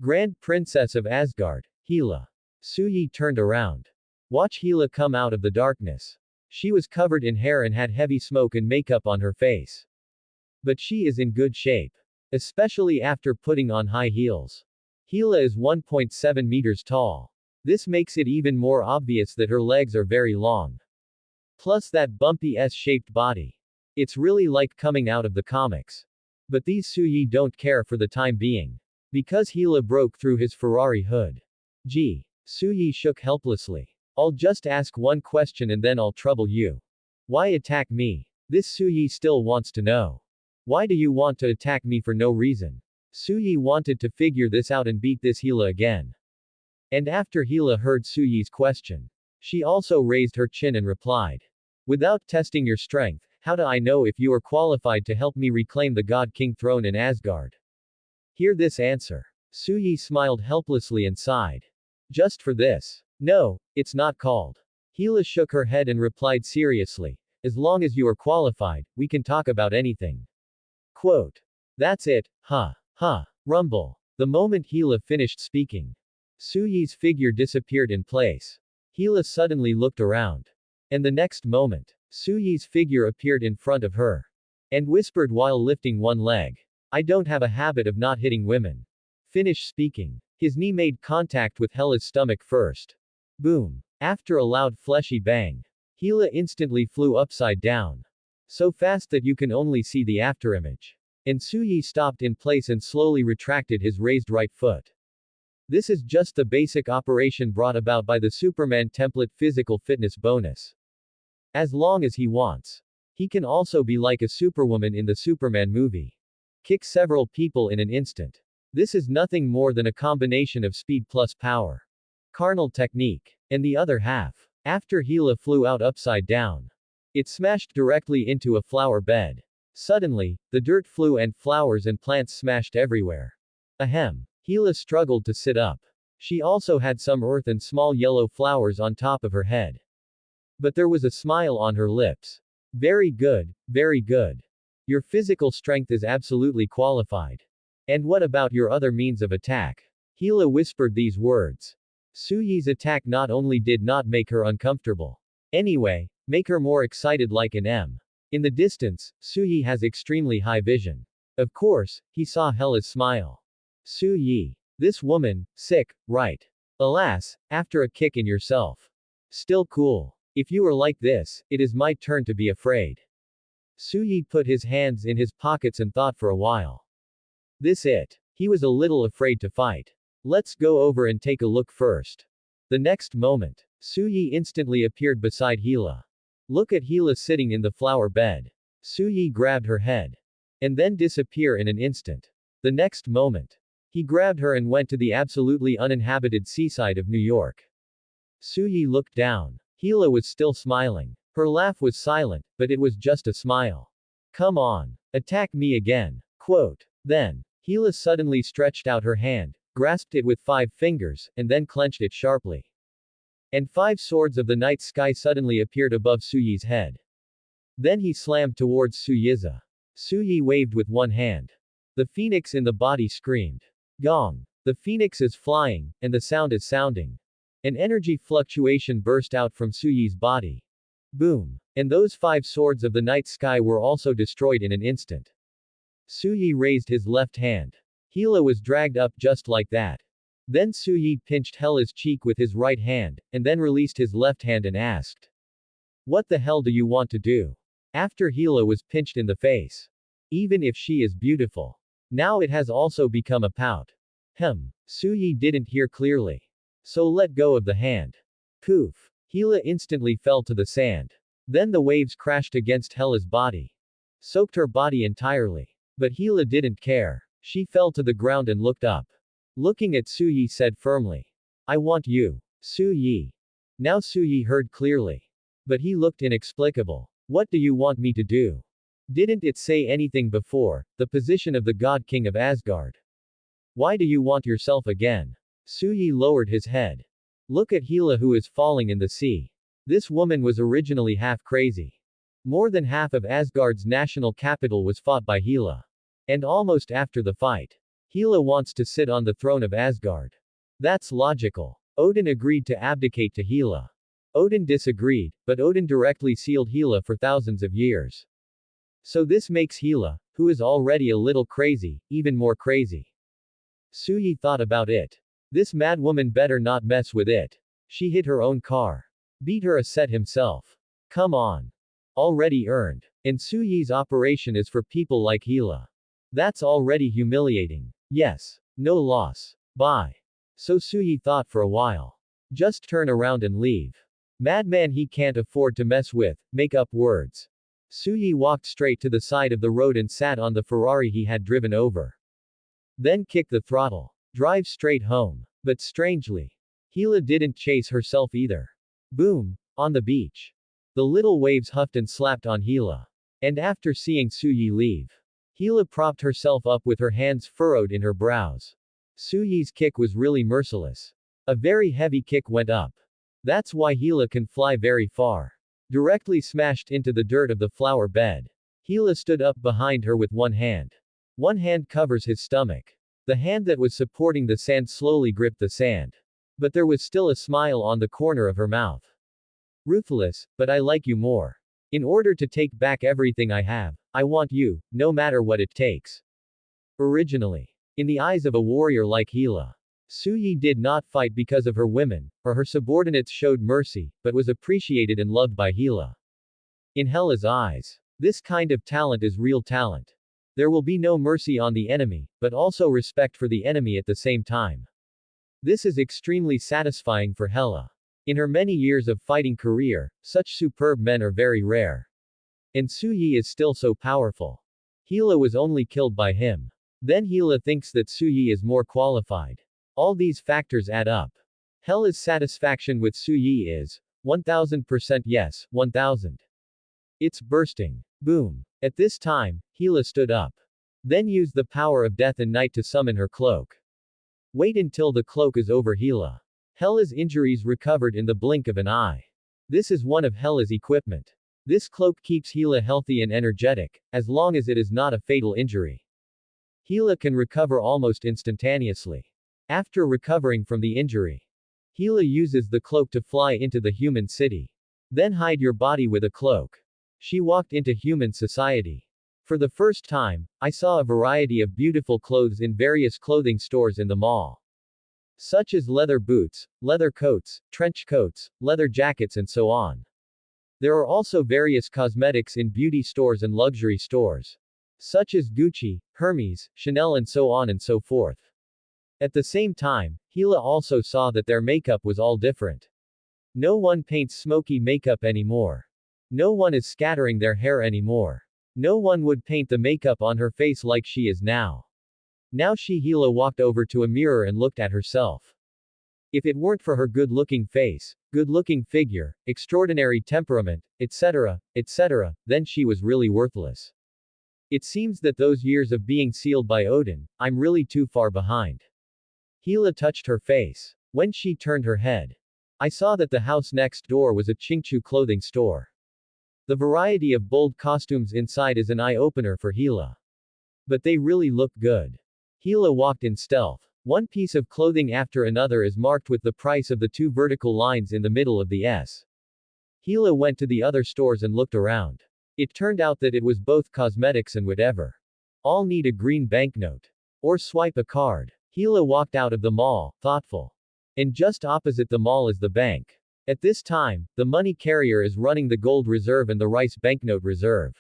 A: Grand Princess of Asgard, Hela. Suyi turned around. Watch Hela come out of the darkness. She was covered in hair and had heavy smoke and makeup on her face. But she is in good shape. Especially after putting on high heels. Hela is 1.7 meters tall. This makes it even more obvious that her legs are very long. Plus that bumpy S-shaped body. It's really like coming out of the comics. But these Suyi don't care for the time being. Because Hela broke through his Ferrari hood. Gee. Suyi shook helplessly. I'll just ask one question and then I'll trouble you. Why attack me? This Suyi still wants to know. Why do you want to attack me for no reason? Suyi wanted to figure this out and beat this Hela again. And after Hela heard Suyi's question, she also raised her chin and replied. Without testing your strength, how do I know if you are qualified to help me reclaim the God King throne in Asgard? Hear this answer. Suyi smiled helplessly and sighed. Just for this. No, it's not called. Hela shook her head and replied seriously. As long as you are qualified, we can talk about anything. Quote. That's it, huh. Rumble. The moment Hela finished speaking, Suyi's figure disappeared in place. Hela suddenly looked around. And the next moment, Suyi's figure appeared in front of her. And whispered while lifting one leg. I don't have a habit of not hitting women. Finish speaking. His knee made contact with Hela's stomach first. Boom. After a loud fleshy bang, Hela instantly flew upside down. So fast that you can only see the afterimage. And Suyi stopped in place and slowly retracted his raised right foot. This is just the basic operation brought about by the Superman template physical fitness bonus. As long as he wants. He can also be like a superwoman in the Superman movie. Kick several people in an instant. This is nothing more than a combination of speed plus power. Carnal technique. And the other half. After Hela flew out upside down. It smashed directly into a flower bed. Suddenly, the dirt flew and flowers and plants smashed everywhere. Ahem. Hela struggled to sit up. She also had some earth and small yellow flowers on top of her head. But there was a smile on her lips. Very good, very good. Your physical strength is absolutely qualified. And what about your other means of attack? Hela whispered these words. Suyi's attack not only did not make her uncomfortable. Anyway, make her more excited like an M. In the distance, Suyi has extremely high vision. Of course, he saw Hela's smile. Suyi. This woman, sick, right? Alas, after a kick in yourself. Still cool. If you are like this, it is my turn to be afraid. Suyi put his hands in his pockets and thought for a while. This it. He was a little afraid to fight. Let's go over and take a look first. The next moment, Suyi instantly appeared beside Hela. Look at Hela sitting in the flower bed. Suyi grabbed her head. And then disappear in an instant. The next moment, he grabbed her and went to the absolutely uninhabited seaside of New York. Suyi looked down. Hela was still smiling. Her laugh was silent, but it was just a smile. Come on. Attack me again. Quote. Then, Hela suddenly stretched out her hand, grasped it with 5 fingers, and then clenched it sharply. And 5 swords of the night sky suddenly appeared above Suyi's head. Then he slammed towards Suyiza. Suyi waved with one hand. The phoenix in the body screamed. Gong. The phoenix is flying, and the sound is sounding. An energy fluctuation burst out from Suyi's body. Boom. And those 5 swords of the night sky were also destroyed in an instant. Suyi raised his left hand. Hela was dragged up just like that. Then Suyi pinched Hela's cheek with his right hand, and then released his left hand and asked, "What the hell do you want to do?" After Hela was pinched in the face. Even if she is beautiful. Now it has also become a pout. Suyi didn't hear clearly. So let go of the hand. Poof. Hela instantly fell to the sand. Then the waves crashed against Hela's body. Soaked her body entirely. But Hela didn't care. She fell to the ground and looked up. Looking at Suyi said firmly, "I want you. Suyi." Now Suyi heard clearly. But he looked inexplicable. "What do you want me to do? Didn't it say anything before, the position of the God King of Asgard? Why do you want yourself again?" Suyi lowered his head. "Look at Hela who is falling in the sea. This woman was originally half crazy. More than half of Asgard's national capital was fought by Hela. And almost after the fight, Hela wants to sit on the throne of Asgard. That's logical." Odin agreed to abdicate to Hela. Odin disagreed, but Odin directly sealed Hela for thousands of years. So this makes Hela, who is already a little crazy, even more crazy. Suyi thought about it. This mad woman better not mess with it. She hit her own car. Beat her a set himself. Come on. Already earned. And Suyi's operation is for people like Hela. That's already humiliating. Yes. No loss. Bye. So Suyi thought for a while. Just turn around and leave. Madman he can't afford to mess with, make up words. Suyi walked straight to the side of the road and sat on the Ferrari he had driven over. Then kick the throttle. Drive straight home. But strangely, Hela didn't chase herself either. Boom. On the beach. The little waves huffed and slapped on Hela. And after seeing Suyi leave, Hela propped herself up with her hands furrowed in her brows. Suyi's kick was really merciless. A very heavy kick went up. That's why Hela can fly very far. Directly smashed into the dirt of the flower bed. Hela stood up behind her with one hand. One hand covers his stomach. The hand that was supporting the sand slowly gripped the sand. But there was still a smile on the corner of her mouth. "Ruthless, but I like you more. In order to take back everything I have, I want you, no matter what it takes." Originally, in the eyes of a warrior like Hela, Suyi did not fight because of her women, or her subordinates showed mercy, but was appreciated and loved by Hela. In Hela's eyes, this kind of talent is real talent. There will be no mercy on the enemy, but also respect for the enemy at the same time. This is extremely satisfying for Hela. In her many years of fighting career, such superb men are very rare. And Suyi is still so powerful. Hela was only killed by him. Then Hela thinks that Suyi is more qualified. All these factors add up. Hela's satisfaction with Suyi is 1000% yes, 1000. It's bursting. Boom. At this time, Hela stood up. Then used the power of death and night to summon her cloak. Wait until the cloak is over Hela. Hela's injuries recovered in the blink of an eye. This is one of Hela's equipment. This cloak keeps Hela healthy and energetic, as long as it is not a fatal injury. Hela can recover almost instantaneously. After recovering from the injury, Hela uses the cloak to fly into the human city. Then hide your body with a cloak. She walked into human society. For the first time, I saw a variety of beautiful clothes in various clothing stores in the mall. Such as leather boots, leather coats, trench coats, leather jackets and so on. There are also various cosmetics in beauty stores and luxury stores. Such as Gucci, Hermes, Chanel and so on and so forth. At the same time, Hela also saw that their makeup was all different. No one paints smoky makeup anymore. No one is scattering their hair anymore. No one would paint the makeup on her face like she is now. Now Hela walked over to a mirror and looked at herself. If it weren't for her good-looking face, good-looking figure, extraordinary temperament, etc., etc., then she was really worthless. It seems that those years of being sealed by Odin, I'm really too far behind. Hela touched her face. When she turned her head, I saw that the house next door was a Chingchu clothing store. The variety of bold costumes inside is an eye-opener for Hela. But they really look good. Hela walked in stealth. One piece of clothing after another is marked with the price of the two vertical lines in the middle of the S. Hila went to the other stores and looked around. It turned out that it was both cosmetics and whatever. All need a green banknote. Or swipe a card. Hila walked out of the mall, thoughtful. And just opposite the mall is the bank. At this time, the money carrier is running the gold reserve and the rice banknote reserve.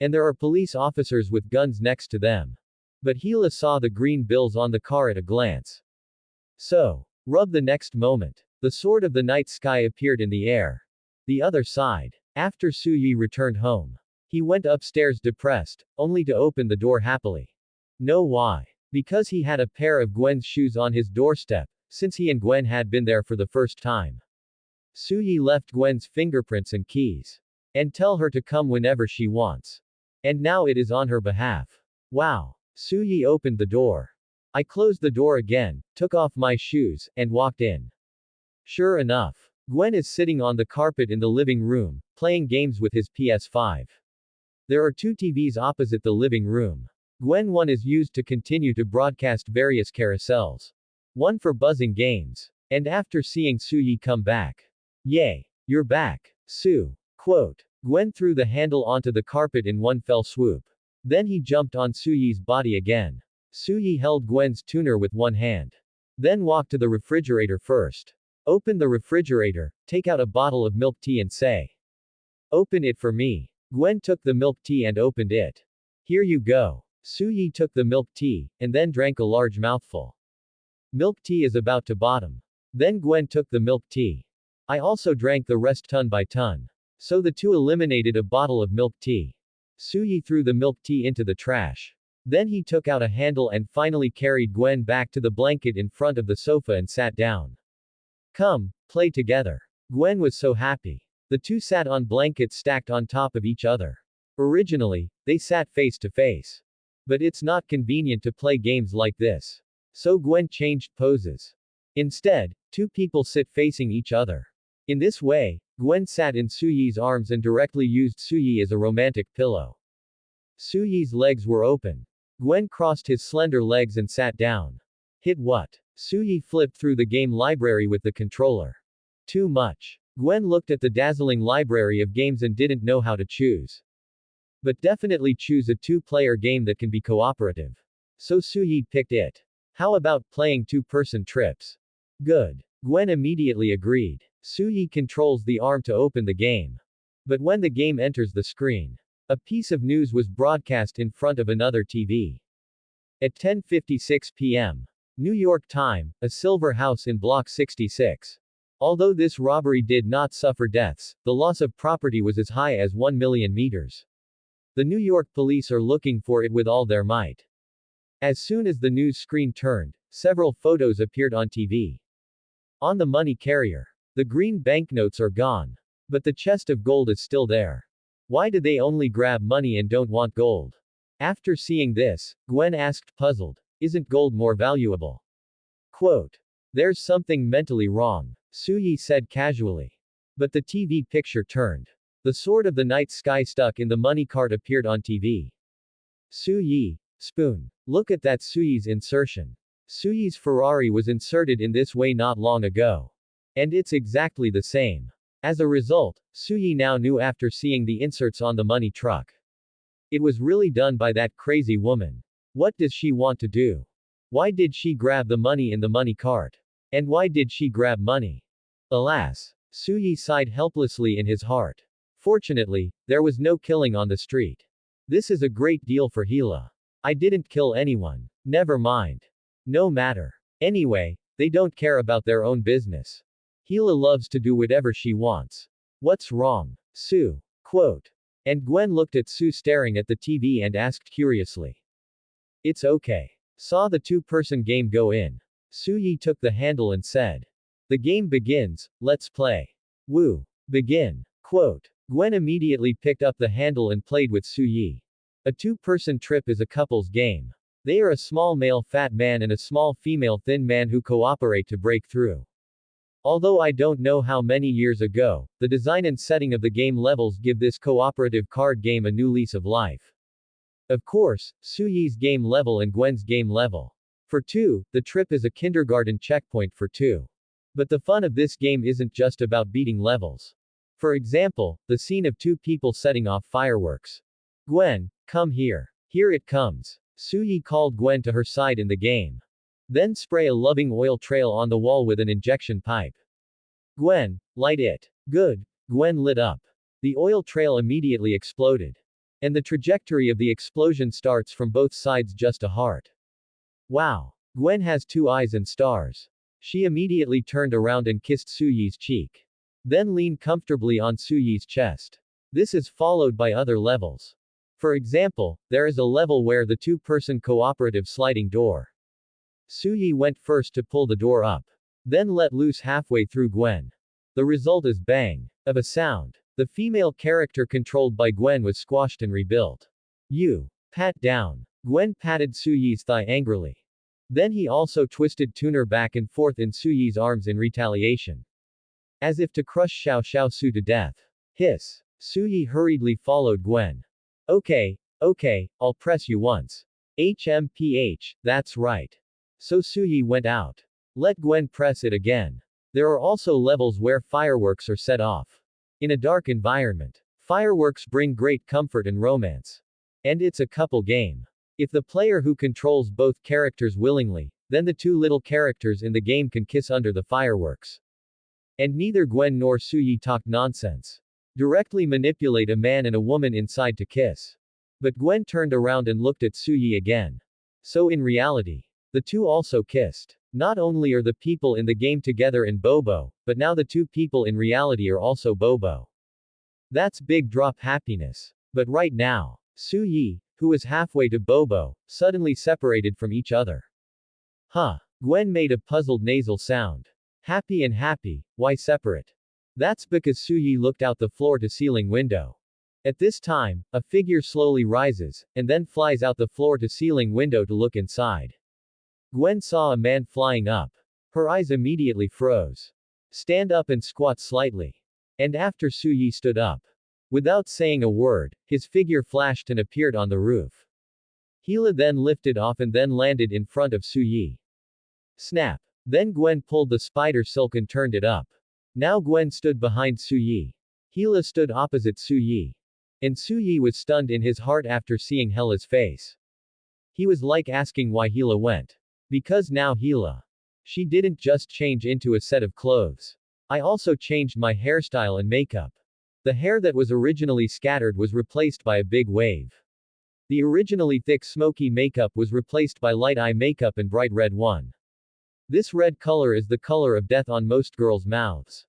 A: And there are police officers with guns next to them. But Hila saw the green bills on the car at a glance. So, rub the next moment. The sword of the night sky appeared in the air. The other side. After Suyi returned home. He went upstairs depressed, only to open the door happily. Know why? Because he had a pair of Gwen's shoes on his doorstep, since he and Gwen had been there for the first time. Suyi left Gwen's fingerprints and keys. And tell her to come whenever she wants. And now it is on her behalf. Wow. Suyi opened the door. I closed the door again, took off my shoes, and walked in. Sure enough. Gwen is sitting on the carpet in the living room, playing games with his PS5. There are two TVs opposite the living room. Gwen one is used to continue to broadcast various carousels. One for buzzing games. And after seeing Suyi come back. Yay! You're back, Sue. Quote. Gwen threw the handle onto the carpet in one fell swoop. Then he jumped on Suyi's body again. Suyi held Gwen's tuner with one hand. Then walked to the refrigerator first. Open the refrigerator, take out a bottle of milk tea and say. Open it for me. Gwen took the milk tea and opened it. Here you go. Suyi took the milk tea, and then drank a large mouthful. Milk tea is about to bottom. Then Gwen took the milk tea. I also drank the rest ton by ton. So the two eliminated a bottle of milk tea. Suyi threw the milk tea into the trash. Then he took out a handle and finally carried Gwen back to the blanket in front of the sofa and sat down. Come, play together. Gwen was so happy. The two sat on blankets stacked on top of each other. Originally, they sat face to face. But it's not convenient to play games like this. So Gwen changed poses. Instead, two people sit facing each other. In this way, Gwen sat in Suyi's arms and directly used Suyi as a romantic pillow. Suyi's legs were open. Gwen crossed his slender legs and sat down. Hit what? Suyi flipped through the game library with the controller. Too much. Gwen looked at the dazzling library of games and didn't know how to choose. But definitely choose a two-player game that can be cooperative. So Suyi picked it. How about playing two-person trips? Good. Gwen immediately agreed. Suyi controls the arm to open the game. But when the game enters the screen, a piece of news was broadcast in front of another TV. At 10:56 p.m. New York time, a silver house in Block 66. Although this robbery did not suffer deaths, the loss of property was as high as 1 million meters. The New York police are looking for it with all their might. As soon as the news screen turned, several photos appeared on TV. On the money carrier. The green banknotes are gone. But the chest of gold is still there. Why do they only grab money and don't want gold? After seeing this, Gwen asked puzzled, isn't gold more valuable? Quote. There's something mentally wrong, Suyi said casually. But the TV picture turned. The sword of the night sky stuck in the money cart appeared on TV. Suyi. Spoon. Look at that Suyi's insertion. Suyi's Ferrari was inserted in this way not long ago. And it's exactly the same. As a result, Suyi now knew after seeing the inserts on the money truck. It was really done by that crazy woman. What does she want to do? Why did she grab the money in the money cart? And why did she grab money? Alas. Suyi sighed helplessly in his heart. Fortunately, there was no killing on the street. This is a great deal for Hila. I didn't kill anyone. Never mind. No matter. Anyway, they don't care about their own business. Hila loves to do whatever she wants. What's wrong, Sue? Quote. And Gwen looked at Sue staring at the TV and asked curiously. It's okay. Saw the two-person game go in. Suyi took the handle and said. The game begins, let's play. Woo. Begin. Quote. Gwen immediately picked up the handle and played with Suyi. A two-person trip is a couple's game. They are a small male fat man and a small female thin man who cooperate to break through. Although I don't know how many years ago, the design and setting of the game levels give this cooperative card game a new lease of life. Of course, Suyi's game level and Gwen's game level. For 2, the trip is a kindergarten checkpoint for 2. But the fun of this game isn't just about beating levels. For example, the scene of 2 people setting off fireworks. Gwen, come here. Here it comes. Suyi called Gwen to her side in the game. Then spray a loving oil trail on the wall with an injection pipe. Gwen, light it. Good. Gwen lit up. The oil trail immediately exploded. And the trajectory of the explosion starts from both sides just a heart. Wow. Gwen has 2 eyes and stars. She immediately turned around and kissed Suyi's cheek. Then leaned comfortably on Suyi's chest. This is followed by other levels. For example, there is a level where the 2-person cooperative sliding door. Suyi went first to pull the door up. Then let loose halfway through Gwen. The result is bang of a sound. The female character controlled by Gwen was squashed and rebuilt. You. Pat down. Gwen patted Suyi's thigh angrily. Then he also twisted Tuner back and forth in Suyi's arms in retaliation. As if to crush Xiao Su to death. Hiss. Suyi hurriedly followed Gwen. Okay, I'll press you once. HMPH, that's right. So Suyi went out. Let Gwen press it again. There are also levels where fireworks are set off. In a dark environment. Fireworks bring great comfort and romance. And it's a couple game. If the player who controls both characters willingly, then the 2 little characters in the game can kiss under the fireworks. And neither Gwen nor Suyi talk nonsense. Directly manipulate a man and a woman inside to kiss. But Gwen turned around and looked at Suyi again. So in reality, the 2 also kissed. Not only are the people in the game together in Bobo, but now the 2 people in reality are also Bobo. That's big drop happiness. But right now, Suyi, who is halfway to Bobo, suddenly separated from each other. Huh. Gwen made a puzzled nasal sound. Happy and happy, why separate? That's because Suyi looked out the floor-to-ceiling window. At this time, a figure slowly rises, and then flies out the floor-to-ceiling window to look inside. Gwen saw a man flying up. Her eyes immediately froze. Stand up and squat slightly. And after Suyi stood up. Without saying a word, his figure flashed and appeared on the roof. Hila then lifted off and then landed in front of Suyi. Snap. Then Gwen pulled the spider silk and turned it up. Now Gwen stood behind Suyi. Hila stood opposite Suyi. And Suyi was stunned in his heart after seeing Hela's face. He was like asking why Hila went. Because now Hila. She didn't just change into a set of clothes. I also changed my hairstyle and makeup. The hair that was originally scattered was replaced by a big wave. The originally thick smoky makeup was replaced by light eye makeup and bright red one. This red color is the color of death on most girls' mouths.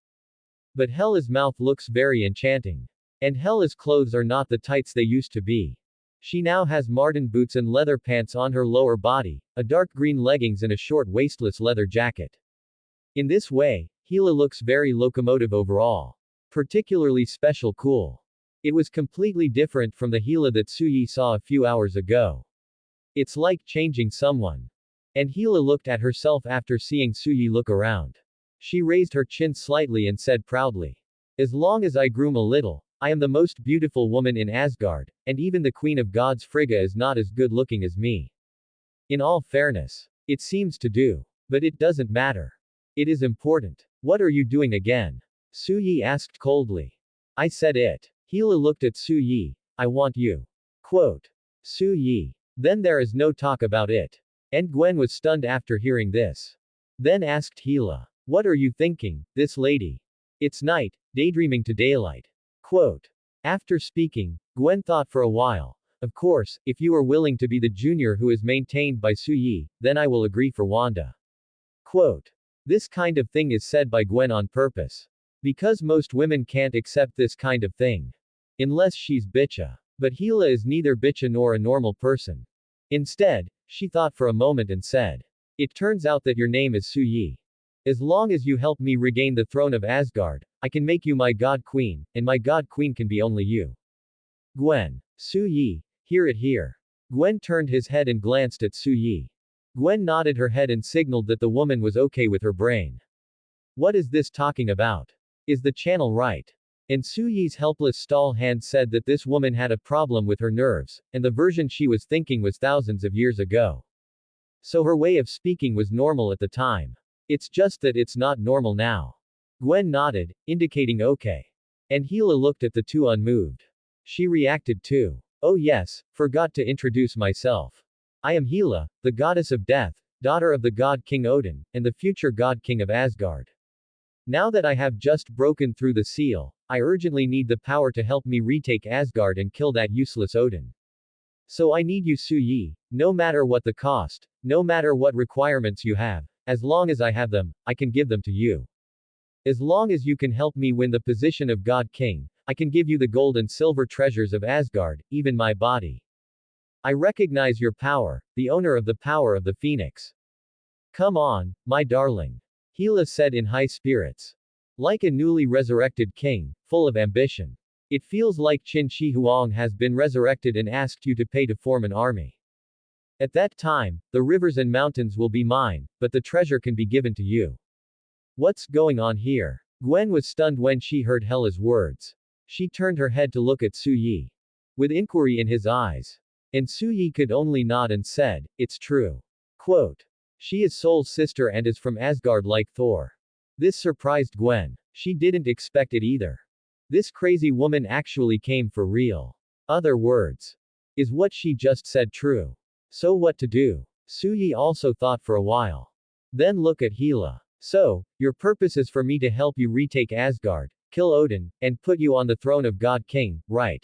A: But Hela's mouth looks very enchanting. And Hela's clothes are not the tights they used to be. She now has marten boots and leather pants on her lower body, a dark green leggings and a short waistless leather jacket. In this way, Hila looks very locomotive overall. Particularly special cool. It was completely different from the Hila that Suyi saw a few hours ago. It's like changing someone. And Hila looked at herself after seeing Suyi look around. She raised her chin slightly and said proudly. As long as I groom a little, I am the most beautiful woman in Asgard, and even the Queen of Gods Frigga is not as good looking as me. In all fairness. It seems to do. But it doesn't matter. It is important. What are you doing again? Suyi asked coldly. I said it. Hila looked at Suyi. I want you. Quote. Suyi. Then there is no talk about it. And Gwen was stunned after hearing this. Then asked Hila. What are you thinking, this lady? It's night, daydreaming to daylight. Quote. After speaking, Gwen thought for a while. Of course, if you are willing to be the junior who is maintained by Suyi, then I will agree for Wanda. Quote. This kind of thing is said by Gwen on purpose. Because most women can't accept this kind of thing. Unless she's bitcha. But Hila is neither bitcha nor a normal person. Instead, she thought for a moment and said. It turns out that your name is Suyi. As long as you help me regain the throne of Asgard, I can make you my god queen, and my god queen can be only you. Gwen. Suyi. Hear it here. Gwen turned his head and glanced at Suyi. Gwen nodded her head and signaled that the woman was okay with her brain. What is this talking about? Is the channel right? And Suyi's helpless stall hand said that this woman had a problem with her nerves, and the version she was thinking was thousands of years ago. So her way of speaking was normal at the time. It's just that it's not normal now. Gwen nodded, indicating okay. And Hila looked at the two unmoved. She reacted too. Oh yes, forgot to introduce myself. I am Hela, the goddess of death, daughter of the god King Odin, and the future god king of Asgard. Now that I have just broken through the seal, I urgently need the power to help me retake Asgard and kill that useless Odin. So I need you Su-Yi, no matter what the cost, no matter what requirements you have, as long as I have them, I can give them to you. As long as you can help me win the position of God King, I can give you the gold and silver treasures of Asgard, even my body. I recognize your power, the owner of the power of the Phoenix. Come on, my darling. Hela said in high spirits. Like a newly resurrected king, full of ambition. It feels like Qin Shi Huang has been resurrected and asked you to pay to form an army. At that time, the rivers and mountains will be mine, but the treasure can be given to you. What's going on here? Gwen was stunned when she heard Hela's words. She turned her head to look at Su-Yi. With inquiry in his eyes. And Su-Yi could only nod and said, it's true. Quote. She is Sol's sister and is from Asgard like Thor. This surprised Gwen. She didn't expect it either. This crazy woman actually came for real. Other words. Is what she just said true? So what to do? Su-Yi also thought for a while. Then look at Hela. So, your purpose is for me to help you retake Asgard, kill Odin, and put you on the throne of God King, right?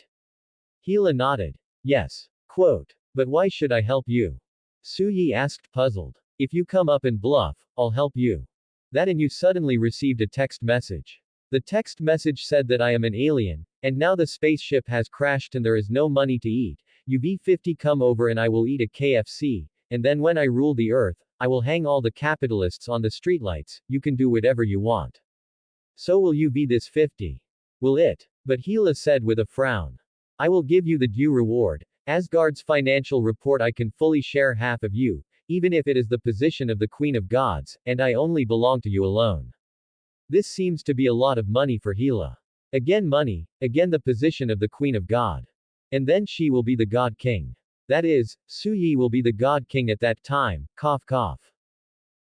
A: Hela nodded. Yes. Quote. But why should I help you? Su-Yi asked puzzled. If you come up and bluff, I'll help you. That and you suddenly received a text message. The text message said that I am an alien, and now the spaceship has crashed and there is no money to eat. You V50 come over and I will eat a KFC, and then when I rule the earth, I will hang all the capitalists on the streetlights, you can do whatever you want. So will you be this 50? Will it? But Hela said with a frown. I will give you the due reward. Asgard's financial report I can fully share half of you, even if it is the position of the Queen of Gods, and I only belong to you alone. This seems to be a lot of money for Hela. Again money, again the position of the Queen of God. And then she will be the God King. That is, Su-Yi will be the God King at that time, cough cough.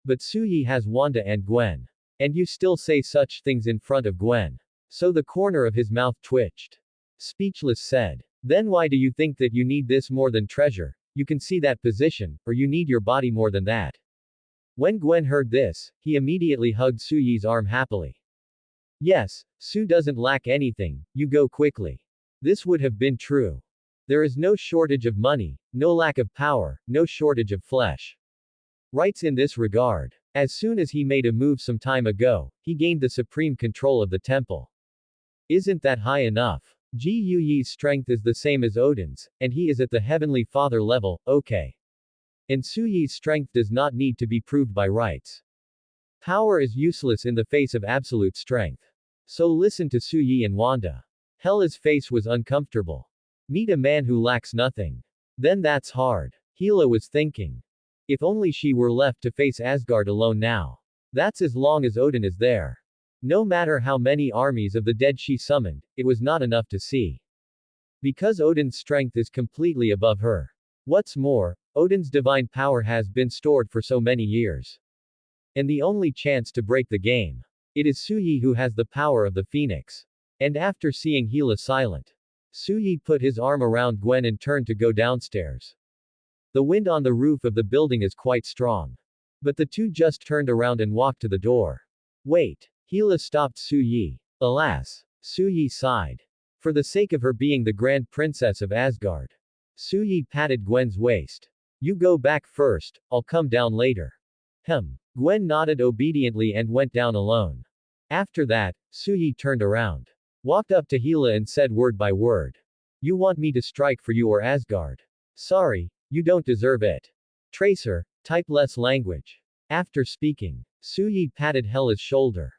A: But Su-Yi has Wanda and Gwen. And you still say such things in front of Gwen. So the corner of his mouth twitched. Speechless said. Then why do you think that you need this more than treasure? You can see that position, or you need your body more than that. When Gwen heard this, he immediately hugged Su-Yi's arm happily. Yes, Su doesn't lack anything, you go quickly. This would have been true. There is no shortage of money, no lack of power, no shortage of flesh. Writes in this regard. As soon as he made a move some time ago, he gained the supreme control of the temple. Isn't that high enough? Ji Yuyi's strength is the same as Odin's, and he is at the Heavenly Father level, okay. And Su-Yi's strength does not need to be proved by rights. Power is useless in the face of absolute strength. So listen to Su-Yi and Wanda. Hela's face was uncomfortable. Meet a man who lacks nothing. Then that's hard. Hela was thinking. If only she were left to face Asgard alone now. That's as long as Odin is there. No matter how many armies of the dead she summoned, it was not enough to see. Because Odin's strength is completely above her. What's more, Odin's divine power has been stored for so many years. And the only chance to break the game. It is Su-Yi who has the power of the Phoenix. And after seeing Hela silent, Su-Yi put his arm around Gwen and turned to go downstairs. The wind on the roof of the building is quite strong. But the two just turned around and walked to the door. Wait. Hela stopped Su-Yi. Alas. Su-Yi sighed. For the sake of her being the Grand Princess of Asgard. Su-Yi patted Gwen's waist. You go back first, I'll come down later. Gwen nodded obediently and went down alone. After that, Su-Yi turned around. Walked up to Hela and said word by word. You want me to strike for you or Asgard? Sorry, you don't deserve it. Tracer, type less language. After speaking, Su-Yi patted Hela's shoulder.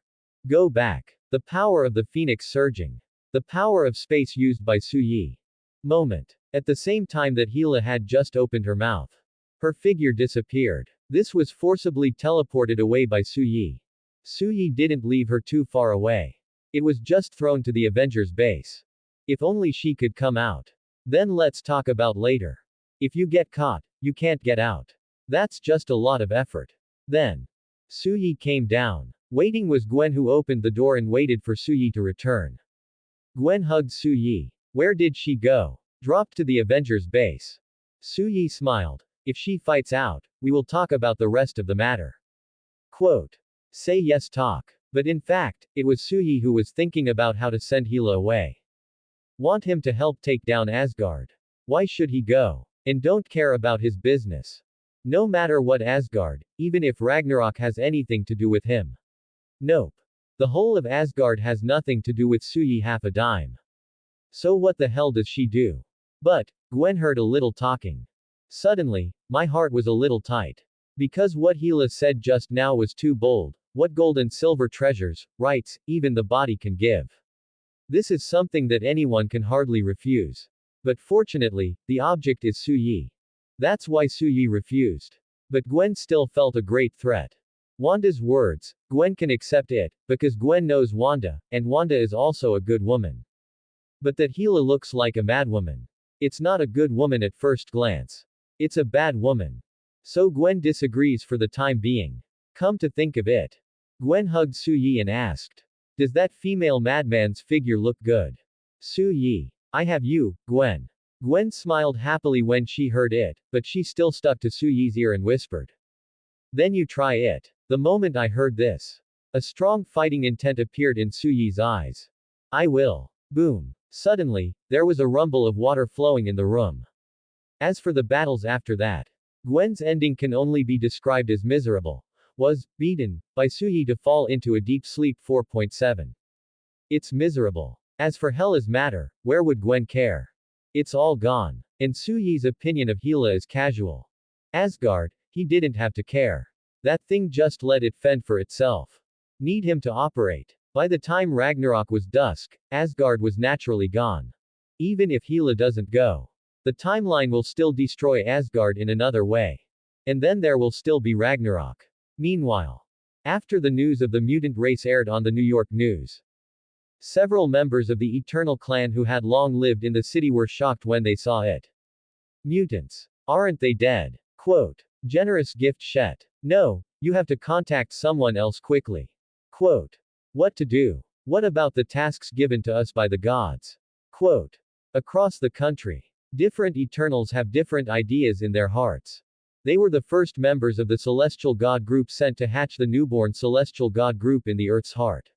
A: Go back. The power of the Phoenix surging. The power of space used by Su-Yi. Moment. At the same time that Hela had just opened her mouth. Her figure disappeared. This was forcibly teleported away by Su-Yi. Su-Yi didn't leave her too far away. It was just thrown to the Avengers base. If only she could come out. Then let's talk about later. If you get caught, you can't get out. That's just a lot of effort. Then, Suyi came down. Waiting was Gwen, who opened the door and waited for Suyi to return. Gwen hugged Suyi. Where did she go? Dropped to the Avengers base. Suyi smiled. If she fights out, we will talk about the rest of the matter. Quote. Say yes, talk. But in fact, it was Suyi who was thinking about how to send Hela away. Want him to help take down Asgard. Why should he go? And don't care about his business. No matter what Asgard, even if Ragnarok has anything to do with him. Nope. The whole of Asgard has nothing to do with Suyi half a dime. So what the hell does she do? But, Gwen heard a little talking. Suddenly, my heart was a little tight. Because what Hela said just now was too bold. What gold and silver treasures, rights, even the body can give. This is something that anyone can hardly refuse. But fortunately, the object is Suyi. That's why Suyi refused. But Gwen still felt a great threat. Wanda's words, Gwen can accept it, because Gwen knows Wanda, and Wanda is also a good woman. But that Hela looks like a madwoman. It's not a good woman at first glance. It's a bad woman. So Gwen disagrees for the time being. Come to think of it. Gwen hugged Suyi and asked. Does that female madman's figure look good? Suyi. I have you, Gwen. Gwen smiled happily when she heard it, but she still stuck to Suyi's ear and whispered. Then you try it. The moment I heard this, a strong fighting intent appeared in Suyi's eyes. I will. Boom. Suddenly, there was a rumble of water flowing in the room. As for the battles after that, Gwen's ending can only be described as miserable. Was beaten by Suyi to fall into a deep sleep. 4.7. It's miserable. As for Hela's matter, where would Gwen care? It's all gone. And Suyi's opinion of Hela is casual. Asgard, he didn't have to care. That thing just let it fend for itself. Need him to operate. By the time Ragnarok was dusk, Asgard was naturally gone. Even if Hela doesn't go, the timeline will still destroy Asgard in another way. And then there will still be Ragnarok. Meanwhile, after the news of the mutant race aired on the New York news, several members of the Eternal clan who had long lived in the city were shocked when they saw it. Mutants. Aren't they dead? Quote. Generous gift Shet. No, you have to contact someone else quickly. Quote. What to do? What about the tasks given to us by the gods? Quote. Across the country, different Eternals have different ideas in their hearts. They were the first members of the Celestial God group sent to hatch the newborn Celestial God group in the Earth's heart.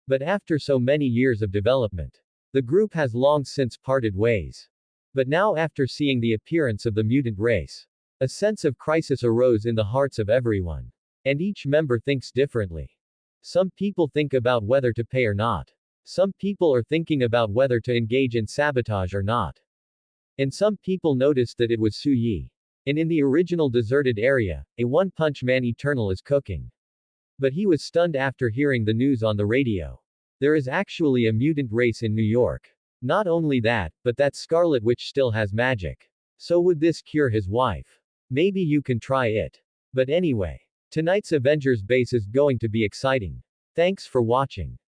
A: But after so many years of development, the group has long since parted ways. But now, after seeing the appearance of the mutant race, a sense of crisis arose in the hearts of everyone. And each member thinks differently. Some people think about whether to pay or not. Some people are thinking about whether to engage in sabotage or not. And some people noticed that it was Suyi. And in the original deserted area, a One-Punch Man Eternal is cooking. But he was stunned after hearing the news on the radio. There is actually a mutant race in New York. Not only that, but that Scarlet Witch still has magic. So would this cure his wife? Maybe you can try it. But anyway, tonight's Avengers base is going to be exciting. Thanks for watching.